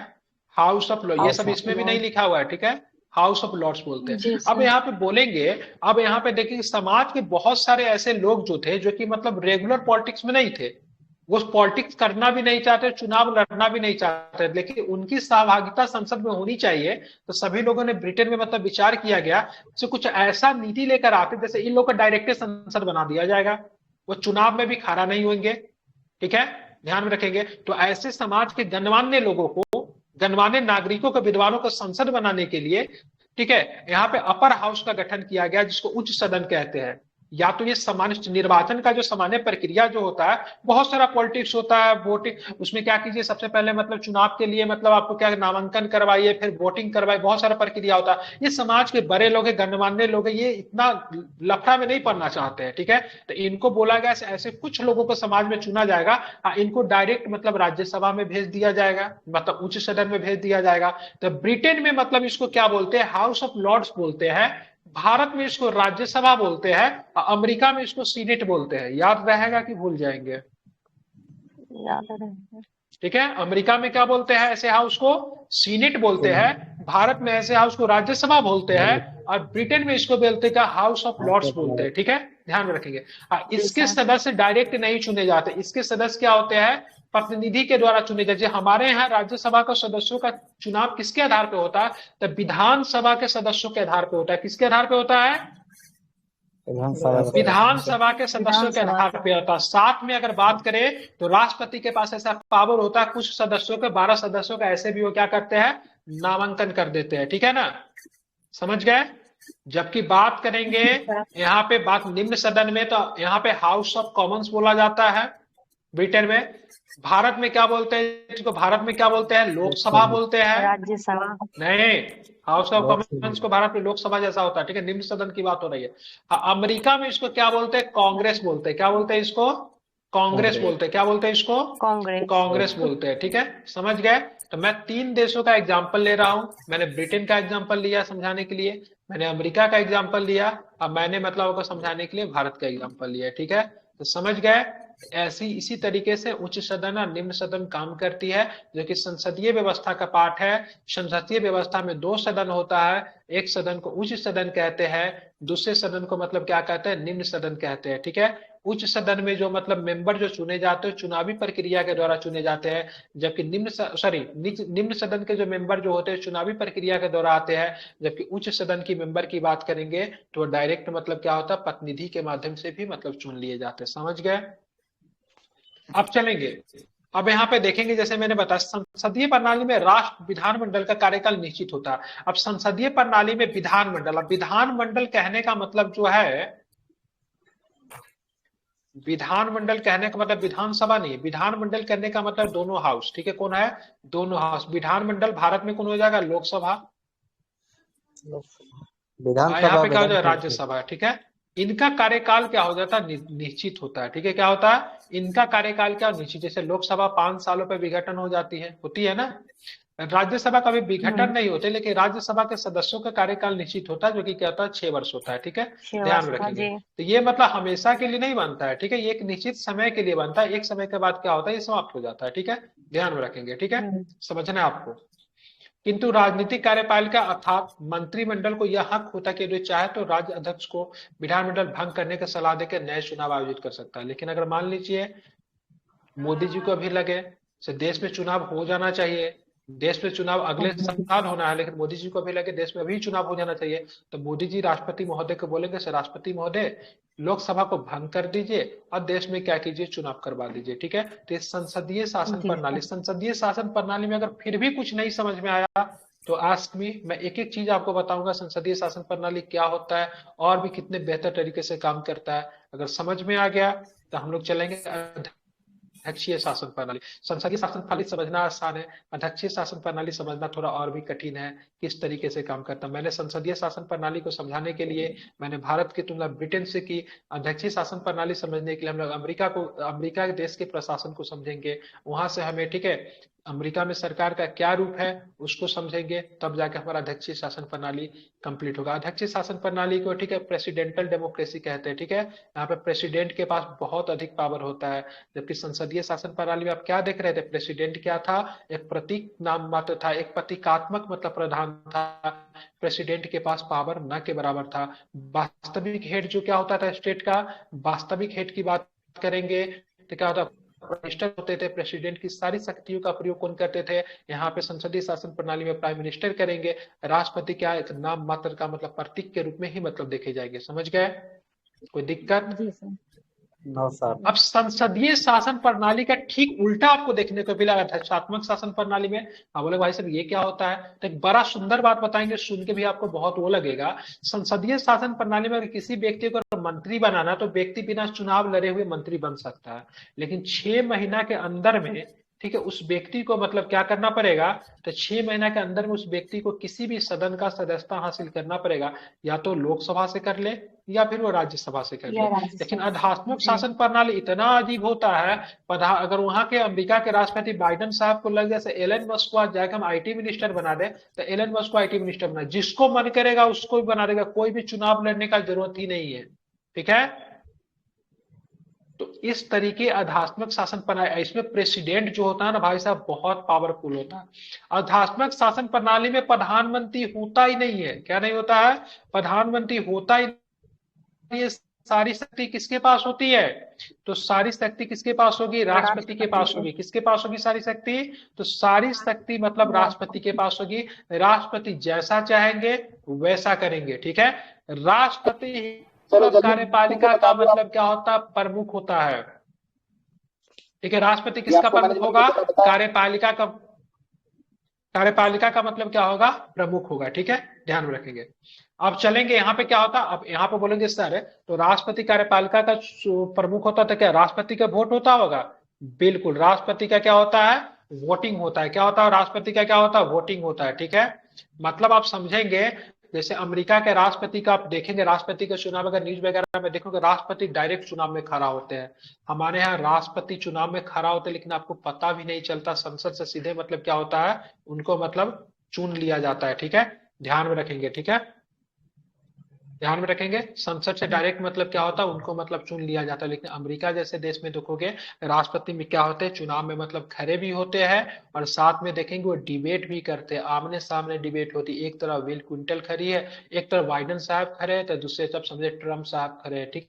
हाउस ऑफ लॉर्ड। ये सब इसमें भी नहीं लिखा हुआ है, ठीक है, हाउस ऑफ लॉर्ड्स बोलते हैं। अब यहाँ पे बोलेंगे, अब यहाँ पे देखिए समाज के बहुत सारे ऐसे लोग जो थे, जो कि मतलब रेगुलर पॉलिटिक्स में नहीं थे, वो पॉलिटिक्स करना भी नहीं चाहते, चुनाव लड़ना भी नहीं चाहते, लेकिन उनकी सहभागिता संसद में होनी चाहिए। तो सभी लोगों ने ब्रिटेन में मतलब विचार किया गया, तो कुछ ऐसा नीति लेकर आते जैसे इन लोग का डायरेक्ट संसद बना दिया जाएगा, वो चुनाव में भी खड़ा नहीं होंगे, ठीक है, ध्यान में रखेंगे। तो ऐसे समाज के गणमान्य लोगों को, गणमान्य नागरिकों को, विद्वानों को संसद बनाने के लिए, ठीक है, यहाँ पे अपर हाउस का गठन किया गया, जिसको उच्च सदन कहते हैं। या तो ये सामान्य निर्वाचन का जो सामान्य प्रक्रिया जो होता है, बहुत सारा पॉलिटिक्स होता है, वोटिंग, उसमें क्या कीजिए, सबसे पहले मतलब चुनाव के लिए मतलब आपको क्या नामांकन करवाइए, फिर वोटिंग करवाइए, बहुत सारा प्रक्रिया होता है। ये समाज के बड़े लोग हैं, गणमान्य लोग हैं, ये इतना लफड़ा में नहीं पड़ना चाहते हैं, ठीक है। तो इनको बोला गया ऐसे कुछ लोगों को समाज में चुना जाएगा, इनको डायरेक्ट मतलब राज्यसभा में भेज दिया जाएगा, मतलब उच्च सदन में भेज दिया जाएगा। तो ब्रिटेन में मतलब इसको क्या बोलते हैं, हाउस ऑफ लॉर्ड्स बोलते हैं। भारत में इसको राज्यसभा बोलते हैं, अमेरिका में इसको सीनेट बोलते हैं। याद रहेगा कि भूल जाएंगे, याद रहेगा, ठीक है। अमेरिका में क्या बोलते हैं ऐसे हाउस को, सीनेट बोलते हैं। भारत में ऐसे हाउस को राज्यसभा बोलते हैं, और ब्रिटेन में इसको बोलते हैं हाउस ऑफ लॉर्ड्स बोलते हैं, ठीक है, ध्यान में रखेंगे। इसके सदस्य डायरेक्ट नहीं चुने जाते, इसके सदस्य क्या होते हैं, प्रतिनिधि के द्वारा चुने जाते। हमारे यहाँ राज्यसभा का सदस्यों का चुनाव किसके आधार पर होता है, तो विधानसभा के सदस्यों के आधार पर होता है। किसके आधार पर होता है, विधानसभा के सदस्यों के आधार पर होता है। साथ में अगर बात करें तो राष्ट्रपति के पास ऐसा पावर होता है, कुछ सदस्यों के, 12 सदस्यों का ऐसे भी वो क्या करते हैं, नामांकन कर देते हैं, ठीक है ना, समझ गए। जबकि बात करेंगे यहाँ पे बात निम्न सदन में, तो यहाँ पे हाउस ऑफ कॉमन्स बोला जाता है ब्रिटेन में। भारत में क्या बोलते हैं इसको, भारत में क्या बोलते हैं, लोकसभा बोलते हैं, राज्यसभा नहीं, हाउस ऑफ कॉमन्स को भारत में लोकसभा जैसा होता है, ठीक है, निम्न सदन की बात हो रही है। अमेरिका में इसको क्या बोलते हैं, कांग्रेस बोलते हैं, क्या बोलते हैं इसको, कांग्रेस बोलते हैं, क्या बोलते हैं इसको, कांग्रेस बोलते हैं, ठीक है, समझ गए। तो मैं 3 देशों का एग्जाम्पल ले रहा हूं, मैंने ब्रिटेन का एग्जाम्पल लिया समझाने के लिए, मैंने अमेरिका का एग्जाम्पल लिया, अब मैंने मतलब आपको समझाने के लिए भारत का एग्जाम्पल लिया, ठीक है। तो समझ गए, ऐसी इसी तरीके से उच्च सदन और निम्न सदन काम करती है, जो कि संसदीय व्यवस्था का पार्ट है। संसदीय व्यवस्था में 2 सदन होता है, एक सदन को उच्च सदन कहते हैं, दूसरे सदन को मतलब क्या कहते हैं, निम्न सदन कहते हैं, ठीक है। उच्च सदन में जो मतलब मेंबर जो चुने जाते हैं चुनावी प्रक्रिया के द्वारा चुने जाते हैं, जबकि निम्न सदन के जो मेंबर जो होते हैं चुनावी प्रक्रिया के द्वारा आते हैं। जबकि उच्च सदन की मेंबर की बात करेंगे तो डायरेक्ट मतलब क्या होता है, प्रतिनिधि के माध्यम से भी मतलब चुन लिए जाते हैं, समझ गए। अब चलेंगे, अब यहाँ पे देखेंगे, जैसे मैंने बताया, संसदीय प्रणाली में राष्ट्र विधानमंडल का कार्यकाल निश्चित होता है। अब संसदीय प्रणाली में विधानमंडल, अब विधानमंडल कहने का मतलब जो है, विधानमंडल कहने का मतलब विधानसभा नहीं, विधानमंडल कहने का मतलब दोनों हाउस, ठीक है, कौन है, दोनों हाउस। विधानमंडल भारत में कौन हो जाएगा, लोकसभा, यहाँ विधानसभा पे क्या हो जाएगा, विधानसभा। राज्यसभा, ठीक है। इनका कार्यकाल क्या हो जाता है, निश्चित होता है, ठीक है। क्या होता है, इनका कार्यकाल क्या निश्चित, जैसे लोकसभा 5 सालों पे विघटन हो जाती है, होती है ना। राज्यसभा कभी विघटन नहीं होते, लेकिन राज्यसभा के सदस्यों का कार्यकाल निश्चित होता है, जो कि क्या होता है, 6 वर्ष होता है, ठीक है। 6 वर्ष ध्यान में का रखेंगे। जी। तो ये मतलब हमेशा के लिए नहीं बनता है, ठीक है, ये एक निश्चित समय के लिए बनता है, एक समय के बाद क्या होता है, ये समाप्त हो जाता है, ठीक है। ध्यान में रखेंगे, ठीक है, समझना है आपको। किंतु राजनीतिक कार्यपालिका अर्थात मंत्रिमंडल को यह हक होता है कि जो चाहे तो राज्य अध्यक्ष को विधानमंडल भंग करने की सलाह देकर नए चुनाव आयोजित कर सकता है। लेकिन अगर मान लीजिए मोदी जी को अभी लगे से देश में चुनाव हो जाना चाहिए, देश में चुनाव अगले साल होना है, लेकिन मोदी जी को अभी लगे देश में अभी चुनाव हो जाना चाहिए, तो मोदी जी राष्ट्रपति महोदय को बोलेंगे, सर राष्ट्रपति महोदय लोकसभा को भंग कर दीजिए और देश में क्या कीजिए, चुनाव करवा दीजिए, ठीक है। तो संसदीय शासन जी प्रणाली, सर। संसदीय शासन प्रणाली में अगर फिर भी कुछ नहीं समझ में आया तो आस्क मी, मैं एक एक चीज आपको बताऊंगा, संसदीय शासन प्रणाली क्या होता है और भी कितने बेहतर तरीके से काम करता है। अगर समझ में आ गया तो हम लोग चलेंगे अध्यक्षीय शासन प्रणाली। संसदीय शासन प्रणाली समझना आसान है, अध्यक्षीय शासन प्रणाली समझना थोड़ा और भी कठिन है, किस तरीके से काम करता है। मैंने संसदीय शासन प्रणाली को समझाने के लिए मैंने भारत की तुलना ब्रिटेन से की, अध्यक्षीय शासन प्रणाली समझने के लिए हम लोग अमेरिका के देश के प्रशासन को समझेंगे, वहां से हमें, ठीक है, अमेरिका में सरकार का क्या रूप है उसको समझेंगे, तब जाके हमारा अध्यक्षीय शासन प्रणाली कंप्लीट होगा। अध्यक्षीय शासन प्रणाली को, ठीक है, प्रेसिडेंटल डेमोक्रेसी कहते हैं, ठीक है। यहाँ पे प्रेसिडेंट के पास बहुत अधिक पावर होता है, जबकि संसदीय शासन प्रणाली में आप क्या देख रहे थे, प्रेसिडेंट क्या था, एक प्रतीक नाम मात्र था, एक प्रतीकात्मक मतलब प्रधान था। प्रेसिडेंट के पास पावर न के बराबर था। वास्तविक हेड जो क्या होता था स्टेट का, वास्तविक हेड की बात करेंगे तो क्या होता, मिनिस्टर होते थे। प्रेसिडेंट की सारी शक्तियों का प्रयोग कौन करते थे, यहाँ पे संसदीय शासन प्रणाली में प्राइम मिनिस्टर करेंगे। राष्ट्रपति क्या एक नाम मात्र का मतलब प्रतीक के रूप में ही मतलब देखे जाएंगे, समझ गए, कोई दिक्कत। जी सर। No sir. अब संसदीय शासन प्रणाली का ठीक उल्टा आपको देखने को मिला अध्यक्षात्मक शासन प्रणाली में। आप बोले भाई साहब ये क्या होता है, तो एक बड़ा सुंदर बात बताएंगे, सुन के भी आपको बहुत वो लगेगा। संसदीय शासन प्रणाली में अगर किसी व्यक्ति को मंत्री बनाना तो व्यक्ति बिना चुनाव लड़े हुए मंत्री बन सकता है, लेकिन 6 महीना के अंदर में, ठीक है, उस व्यक्ति को मतलब क्या करना पड़ेगा, तो 6 महीना के अंदर में उस व्यक्ति को किसी भी सदन का सदस्यता हासिल करना पड़ेगा, या तो लोकसभा से कर ले या फिर वो राज्यसभा से कर ले। या लेकिन राज्यसभा। आध्यात्मिक जी। शासन प्रणाली इतना अजीब होता है, अगर वहां के अमेरिका के राष्ट्रपति बाइडेन साहब को लग जैसे एलन मस्क को आज जाकर हम आईटी मिनिस्टर बना दे, तो एलन मस्क को आईटी मिनिस्टर बना, जिसको मन करेगा उसको भी बना देगा, कोई भी चुनाव लड़ने का जरूरत ही नहीं है, ठीक है। तो इस तरीके आध्यात्मिक शासन प्रणाली, इसमें प्रेसिडेंट जो होता है ना भाई साहब बहुत पावरफुल होता है। आध्यात्मिक शासन प्रणाली में प्रधानमंत्री होता ही नहीं है, क्या नहीं होता है, प्रधानमंत्री होता ही नहीं है। सारी शक्ति किसके पास होती है, तो सारी शक्ति किसके पास होगी, राष्ट्रपति के पास होगी। किसके पास होगी सारी शक्ति, तो सारी शक्ति मतलब राष्ट्रपति के पास होगी। राष्ट्रपति जैसा चाहेंगे वैसा करेंगे, ठीक है। राष्ट्रपति कार्यपालिका का मतलब क्या होता है, प्रमुख होता है, ठीक है। राष्ट्रपति किसका प्रमुख होगा, कार्यपालिका का, कार्यपालिका का मतलब क्या होगा, प्रमुख होगा, ठीक है, ध्यान में रखेंगे। अब चलेंगे यहाँ पे क्या होता, अब यहाँ पे बोलेंगे सर तो राष्ट्रपति कार्यपालिका का प्रमुख होता तो क्या राष्ट्रपति का वोट होता होगा, बिल्कुल। राष्ट्रपति का क्या होता है, वोटिंग होता है। क्या होता है, राष्ट्रपति का क्या होता है, वोटिंग होता है, ठीक है। मतलब आप समझेंगे, जैसे अमेरिका के राष्ट्रपति का आप देखेंगे, राष्ट्रपति का चुनाव अगर न्यूज वगैरह में देखोगे, राष्ट्रपति डायरेक्ट चुनाव में खड़ा होते हैं। हमारे यहाँ राष्ट्रपति चुनाव में खड़ा होते हैं, लेकिन आपको पता भी नहीं चलता, संसद से सीधे मतलब क्या होता है, उनको मतलब चुन लिया जाता है, ठीक है, ध्यान में रखेंगे, ठीक है, ध्यान में रखेंगे। संसद से डायरेक्ट मतलब क्या होता है, उनको मतलब चुन लिया जाता है। लेकिन अमेरिका जैसे देश में देखोगे राष्ट्रपति में क्या होते हैं, चुनाव में मतलब खड़े भी होते हैं और साथ में देखेंगे वो डिबेट भी करते हैं, आमने सामने डिबेट होती है। एक तरफ बिल क्लिंटन खड़ी है, एक तरफ बाइडेन साहब खड़े हैं, तो दूसरे तरफ समझे ट्रम्प साहब खड़े हैं, ठीक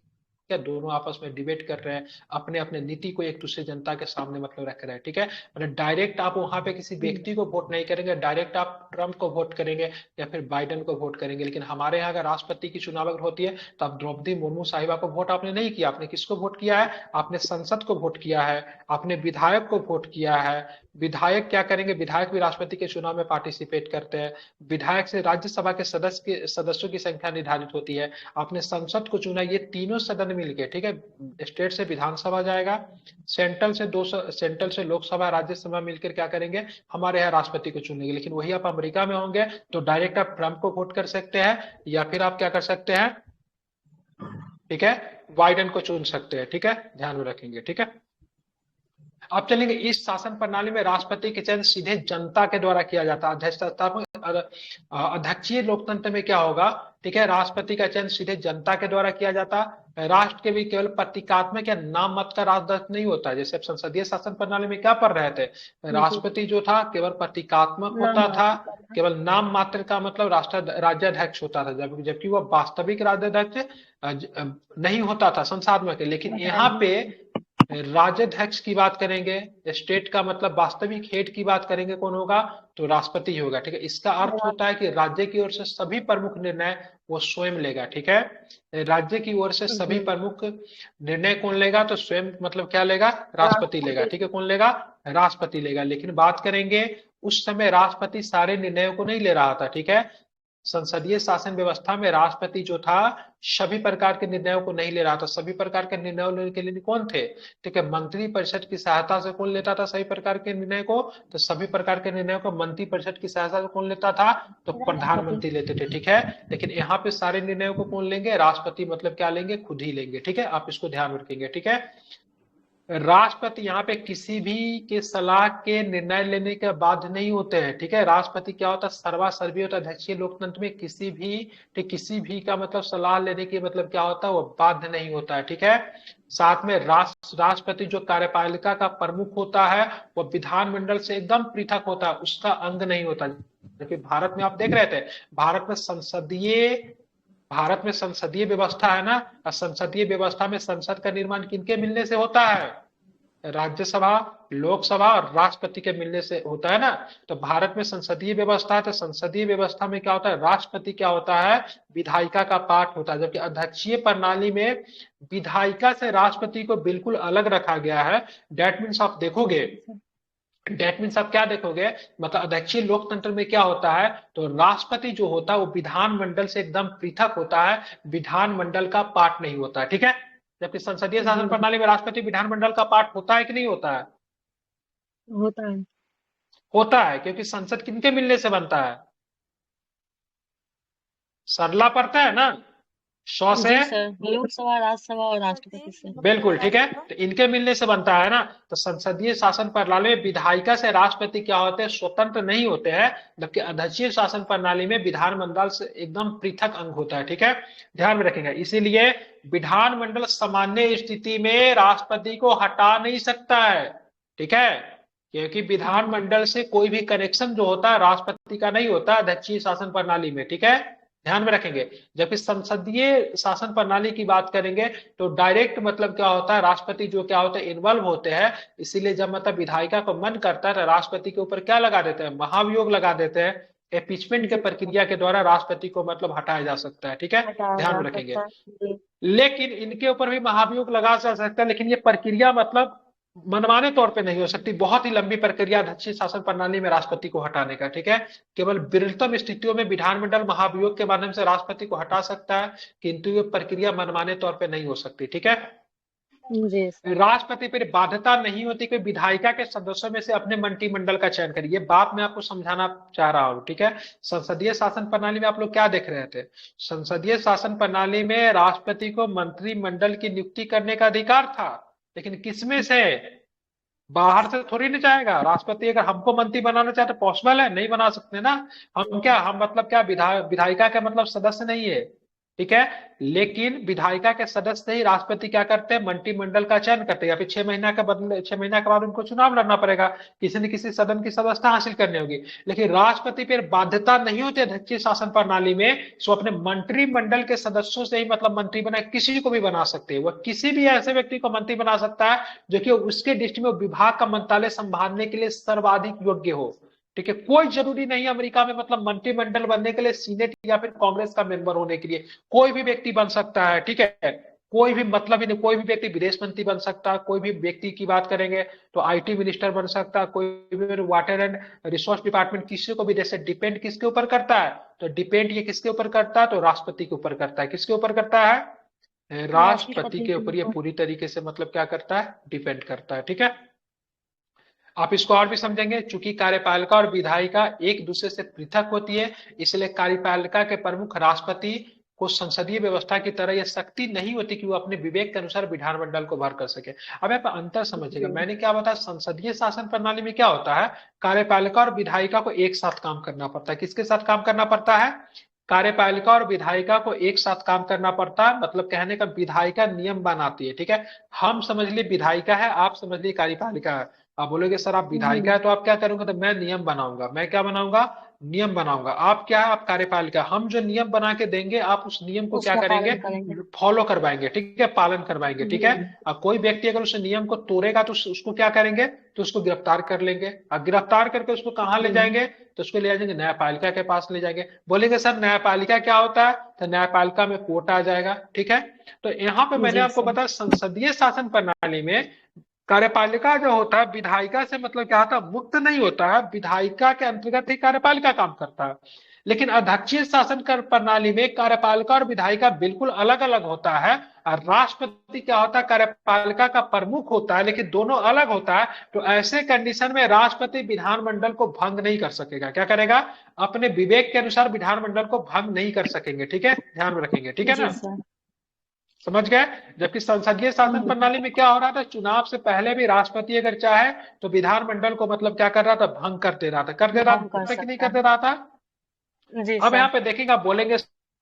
है, दोनों आपस में डिबेट कर रहे हैं, अपने अपने नीति को एक दूसरे जनता के सामने मतलब रख रहे हैं, ठीक है। मतलब डायरेक्ट आप वहां पे किसी व्यक्ति को वोट नहीं करेंगे, डायरेक्ट आप ट्रम्प को वोट करेंगे या फिर बाइडेन को वोट करेंगे। लेकिन हमारे यहाँ अगर राष्ट्रपति की चुनाव अगर होती है तो आप द्रौपदी मुर्मू साहिबा को वोट आपने नहीं किया, आपने किसको वोट किया है? आपने संसद को वोट किया है, आपने विधायक को वोट किया है। विधायक क्या करेंगे? विधायक भी राष्ट्रपति के चुनाव में पार्टिसिपेट करते हैं। विधायक से राज्यसभा के सदस्यों की संख्या निर्धारित होती है। आपने संसद को चुना, ये तीनों सदन मिलके, ठीक है। स्टेट से विधानसभा जाएगा, सेंट्रल से लोकसभा, राज्यसभा मिलकर क्या करेंगे? हमारे यहाँ राष्ट्रपति को चुनेंगे। लेकिन वही आप अमेरिका में होंगे तो डायरेक्ट आप ट्रंप को वोट कर सकते हैं या फिर आप क्या कर सकते हैं, ठीक है, बाइडेन को चुन सकते हैं, ठीक है, ध्यान में रखेंगे, ठीक है। अब चलेंगे, इस शासन प्रणाली में राष्ट्रपति के चयन सीधे जनता के द्वारा किया जाता है। अध्यक्षीय लोकतंत्र में क्या होगा, ठीक है, राष्ट्रपति का चयन सीधे जनता के द्वारा किया जाता है। राष्ट्र के भी केवल प्रतीकात्मक या नाम मत का राजदंड नहीं होता है। जैसे अब संसदीय शासन प्रणाली में क्या पढ़ रहे थे, राष्ट्रपति जो था केवल प्रतीकात्मक होता था, केवल नाम मात्र का मतलब राज्याध्यक्ष होता था, जबकि वह वास्तविक राज्याध्यक्ष नहीं होता था संसद में। लेकिन यहाँ पे राज्याध्यक्ष की बात करेंगे, स्टेट का मतलब वास्तविक हेड की बात करेंगे, कौन होगा? तो राष्ट्रपति होगा, ठीक है। इसका अर्थ होता है कि राज्य की ओर से सभी प्रमुख निर्णय वो स्वयं लेगा, ठीक है। राज्य की ओर से सभी प्रमुख निर्णय कौन लेगा? तो स्वयं मतलब क्या लेगा? राष्ट्रपति लेगा, ठीक है। कौन लेगा? राष्ट्रपति लेगा। लेकिन बात करेंगे, उस समय राष्ट्रपति सारे निर्णयों को नहीं ले रहा था, ठीक है। संसदीय शासन व्यवस्था में राष्ट्रपति जो था सभी प्रकार के निर्णयों को नहीं ले रहा था। सभी प्रकार के निर्णय लेने के लिए कौन थे? ठीक है, मंत्री परिषद की सहायता से कौन लेता था सभी प्रकार के निर्णय को? तो सभी प्रकार के निर्णयों को मंत्री परिषद की सहायता से कौन लेता था? तो प्रधानमंत्री लेते थे, ठीक है। लेकिन यहाँ पे सारे निर्णयों को कौन लेंगे? राष्ट्रपति मतलब क्या लेंगे? खुद ही लेंगे, ठीक है। आप इसको ध्यान रखेंगे, ठीक है। राष्ट्रपति यहाँ पे किसी भी के सलाह के निर्णय लेने के बाध्य नहीं होते हैं, ठीक है। राष्ट्रपति क्या होता है? सर्वासर्वी होता है। अध्यक्षीय लोकतंत्र में किसी भी का मतलब सलाह लेने की मतलब क्या होता है? वो बाध्य नहीं होता है, ठीक है। साथ में राष्ट्रपति जो कार्यपालिका का प्रमुख होता है वो विधानमंडल से एकदम पृथक होता है, उसका अंग नहीं होता। जबकि भारत में आप देख रहे थे, भारत में संसदीय व्यवस्था है ना, और संसदीय व्यवस्था में संसद का निर्माण किनके मिलने से होता है? राज्यसभा, लोकसभा और राष्ट्रपति के मिलने से होता है ना। तो भारत में संसदीय व्यवस्था है, तो संसदीय व्यवस्था में क्या होता है? राष्ट्रपति क्या होता है? विधायिका का पार्ट होता है। जबकि अध्यक्षीय प्रणाली में विधायिका से राष्ट्रपति को बिल्कुल अलग रखा गया है। डेट मीन्स आप देखोगे, डेट मीन्स आप क्या देखोगे, मतलब अध्यक्षीय लोकतंत्र में क्या होता है? तो राष्ट्रपति जो होता है वो विधानमंडल से एकदम पृथक होता है, विधानमंडल का पार्ट नहीं होता है, ठीक है। जबकि संसदीय शासन प्रणाली में राष्ट्रपति विधानमंडल का पार्ट होता है कि नहीं होता है? होता है। होता है, क्योंकि संसद किनके मिलने से बनता है? सरला पड़ता है ना, 100 से। जी सर, लोकसभा, राज्यसभा और राष्ट्रपति से। बिल्कुल ठीक है, तो इनके मिलने से बनता है ना। तो संसदीय शासन प्रणाली में विधायिका से राष्ट्रपति क्या होते हैं? स्वतंत्र नहीं होते हैं। जबकि अध्यक्षीय शासन प्रणाली में विधानमंडल से एकदम पृथक अंग होता है, ठीक है, ध्यान में रखेंगे। इसीलिए विधानमंडल सामान्य स्थिति में राष्ट्रपति को हटा नहीं सकता है, ठीक है, क्योंकि विधानमंडल से कोई भी कनेक्शन जो होता है राष्ट्रपति का नहीं होता अध्यक्षीय शासन प्रणाली में, ठीक है, ध्यान में रखेंगे। जबकि संसदीय शासन प्रणाली की बात करेंगे तो डायरेक्ट मतलब क्या होता है? राष्ट्रपति जो क्या होता है? इन्वॉल्व होते हैं। इसीलिए जब मतलब विधायिका को मन करता है तो राष्ट्रपति के ऊपर क्या लगा देते हैं? महाभियोग लगा देते हैं। इम्पीचमेंट के प्रक्रिया के द्वारा राष्ट्रपति को मतलब हटाया जा सकता है, ठीक है, ध्यान में रखेंगे। लेकिन इनके ऊपर भी महाभियोग लगा जा सकता है, लेकिन ये प्रक्रिया मतलब मनमाने तौर पे नहीं हो सकती। बहुत ही लंबी प्रक्रिया अध्यक्षीय शासन प्रणाली में राष्ट्रपति को हटाने का, ठीक है। केवल विरलतम स्थितियों में विधानमंडल महाभियोग के माध्यम से राष्ट्रपति को हटा सकता है, किंतु ये प्रक्रिया मनमाने तौर पे नहीं हो सकती, ठीक है। राष्ट्रपति पर बाध्यता नहीं होती कि विधायिका के सदस्यों में से अपने मंत्रिमंडल का चयन करिए। ये बात मैं आपको समझाना चाह रहा हूं, ठीक है। संसदीय शासन प्रणाली में आप लोग क्या देख रहे थे? संसदीय शासन प्रणाली में राष्ट्रपति को मंत्रिमंडल की नियुक्ति करने का अधिकार था, लेकिन किसमें से? बाहर से थोड़ी नहीं चाहेगा राष्ट्रपति। अगर हमको मंत्री बनाना चाहे तो पॉसिबल है? नहीं बना सकते ना। हम मतलब क्या विधायिका के मतलब सदस्य नहीं है, ठीक है। लेकिन विधायिका के सदस्य ही राष्ट्रपति क्या करते हैं, मंत्रिमंडल का चयन करते हैं, या फिर 6 महीना के बदले 6 महीना के बाद उनको चुनाव लड़ना पड़ेगा, किसी न किसी सदन की सदस्यता हासिल करनी होगी। लेकिन राष्ट्रपति पर बाध्यता नहीं होती अध्यक्षीय शासन प्रणाली में, सो अपने मंत्रिमंडल के सदस्यों से ही मतलब मंत्री बना, किसी को भी बना सकते हैं, वह किसी भी ऐसे व्यक्ति को मंत्री बना सकता है जो कि उसके दृष्टि में विभाग का मंत्रालय संभालने के लिए सर्वाधिक योग्य हो। ठीक है, कोई जरूरी नहीं अमेरिका में मतलब मंत्रिमंडल बनने के लिए सीनेट या फिर कांग्रेस का मेंबर होने के लिए, कोई भी व्यक्ति बन सकता है। ठीक है, कोई भी मतलब ही नहीं, कोई भी व्यक्ति विदेश मंत्री बन सकता है, कोई भी व्यक्ति की बात करेंगे तो आईटी मिनिस्टर बन सकता है, कोई भी वाटर एंड रिसोर्स डिपार्टमेंट, किसी को भी, जैसे डिपेंड किसके ऊपर करता है, तो डिपेंड ये किसके ऊपर करता है, तो राष्ट्रपति के ऊपर करता है। किसके ऊपर करता है, राष्ट्रपति राष्ट्रपति के के ऊपर ये ऊपर। पूरी तरीके से मतलब क्या करता है, डिपेंड करता है। ठीक है, आप इसको और भी समझेंगे, चूंकि कार्यपालिका और विधायिका एक दूसरे से पृथक होती है, इसलिए कार्यपालिका के प्रमुख राष्ट्रपति को संसदीय व्यवस्था की तरह यह शक्ति नहीं होती कि वो अपने विवेक के अनुसार विधानमंडल को भर कर सके। अब यहाँ पर अंतर समझिएगा, जी मैंने क्या बताया, संसदीय शासन प्रणाली में क्या होता है, कार्यपालिका और विधायिका को एक साथ काम करना पड़ता है। किसके साथ काम करना पड़ता है, कार्यपालिका और विधायिका को एक साथ काम करना पड़ता है। मतलब कहने का, विधायिका नियम बनाती है। ठीक है, हम समझ लिए विधायिका है, आप समझ लिए कार्यपालिका है। आप बोलोगे सर आप विधायिका जी। है तो आप क्या करोगे, तो मैं नियम बनाऊंगा। मैं क्या बनाऊंगा, नियम बनाऊंगा। आप क्या है, आप कार्यपालिका, हम जो नियम बना के देंगे आप उस नियम को क्या उसका करेंगे, पालन करेंगे। फॉलो करवाएंगे। ठीक है, पालन करवाएंगे। ठीक जी। है, अब कोई व्यक्ति अगर उस नियम को तोड़ेगा तो उसको क्या करेंगे, तो उसको गिरफ्तार कर लेंगे। अब गिरफ्तार करके उसको कहाँ ले जी। जाएंगे, तो उसको ले जाएंगे न्यायपालिका के पास ले जाएंगे। बोलेंगे सर न्यायपालिका क्या होता है, तो न्यायपालिका में कोर्ट आ जाएगा। ठीक है, तो यहाँ पे मैंने जी आपको सर। बताया संसदीय शासन प्रणाली में कार्यपालिका जो होता है विधायिका से मतलब क्या होता है, मुक्त नहीं होता है, विधायिका के अंतर्गत ही कार्यपालिका काम करता है। लेकिन अध्यक्षीय शासन कर प्रणाली में कार्यपालिका और विधायिका बिल्कुल अलग अलग होता है। और राष्ट्रपति क्या होता है, कार्यपालिका का प्रमुख होता है, लेकिन दोनों अलग होता है। तो ऐसे कंडीशन में राष्ट्रपति विधानमंडल को भंग नहीं कर सकेगा। क्या करेगा, अपने विवेक के अनुसार विधानमंडल को भंग नहीं कर सकेंगे। ठीक है, ध्यान में रखेंगे। ठीक है जी ना, सर। समझ गए। जबकि संसदीय शासन जी। प्रणाली में क्या हो रहा था, चुनाव से पहले भी राष्ट्रपति अगर चाहे तो विधानमंडल को मतलब क्या कर रहा था, भंग कर दे रहा था, कर दे रहा भंग कर था कि नहीं सकता कर दे है। रहा था। जी अब यहाँ सर। पे देखेंगे, आप बोलेंगे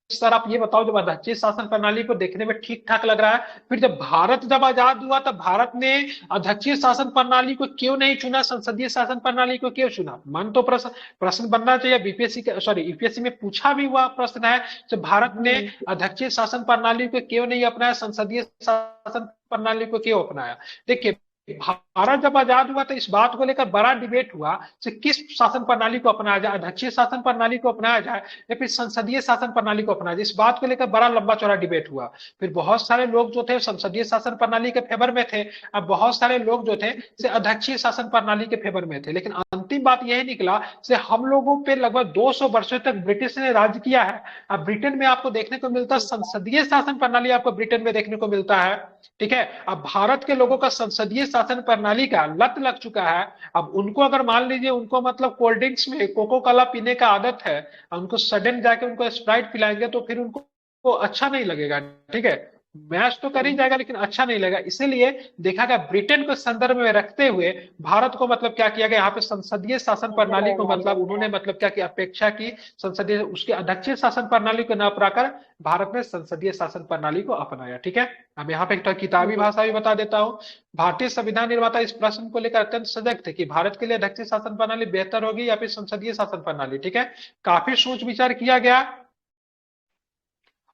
सर आप ये बताओ, जब अध्यक्षीय शासन प्रणाली को देखने में ठीक ठाक लग रहा है, फिर जब भारत जब आजाद हुआ तब भारत ने अध्यक्षीय शासन प्रणाली को क्यों नहीं चुना, संसदीय शासन प्रणाली को क्यों चुना। मन तो प्रश्न प्रश्न बनना चाहिए, बीपीएससी के सॉरी यूपीएससी में पूछा भी हुआ प्रश्न है, जब भारत ने हम्म। अध्यक्षीय शासन प्रणाली को क्यों नहीं अपनाया, संसदीय शासन प्रणाली को क्यों अपनाया। देखिए, भारत जब आजाद हुआ तो इस बात को लेकर बड़ा डिबेट हुआ कि किस शासन प्रणाली को अपनाया जाए, अध्यक्षीय शासन प्रणाली को अपनाया जाए या फिर संसदीय शासन प्रणाली को अपनाया जाए। इस बात को लेकर बड़ा लंबा चौड़ा डिबेट हुआ। फिर बहुत सारे लोग जो थे संसदीय शासन प्रणाली के फेवर में थे, अब बहुत सारे लोग जो थे से अध्यक्षीय शासन प्रणाली के फेवर में थे। लेकिन अंतिम बात यही निकला से हम लोगों पे लगभग 200 वर्षों तक ब्रिटिश ने राज किया है। अब ब्रिटेन में आपको देखने को मिलता है जी सर। संसदीय शासन प्रणाली, आपको ब्रिटेन में देखने को मिलता है। ठीक है, अब भारत के लोगों का संसदीय शासन प्रणाली का लत लग चुका है। अब उनको अगर मान लीजिए उनको मतलब कोल्ड ड्रिंक्स में कोको कोला पीने का आदत है, उनको सडन जाके उनको स्प्राइट पिलाएंगे तो फिर उनको अच्छा नहीं लगेगा। ठीक है, मैच तो कर ही जाएगा लेकिन अच्छा नहीं लगेगा। इसीलिए देखा गया ब्रिटेन को संदर्भ में रखते हुए भारत को मतलब क्या किया गया, यहाँ पे संसदीय शासन प्रणाली को मतलब उन्होंने मतलब क्या की अपेक्षा की, संसदीय उसके अध्यक्षीय शासन प्रणाली को न अपनाकर भारत ने संसदीय शासन प्रणाली को अपनाया। ठीक है, अब यहाँ पे एक तो किताबी जी भाषा भी बता देता हूँ। भारतीय संविधान निर्माता इस प्रश्न को लेकर अत्यंत सजग थे कि भारत के लिए अध्यक्षीय शासन प्रणाली बेहतर होगी या फिर संसदीय शासन प्रणाली। ठीक है, काफी सोच विचार किया गया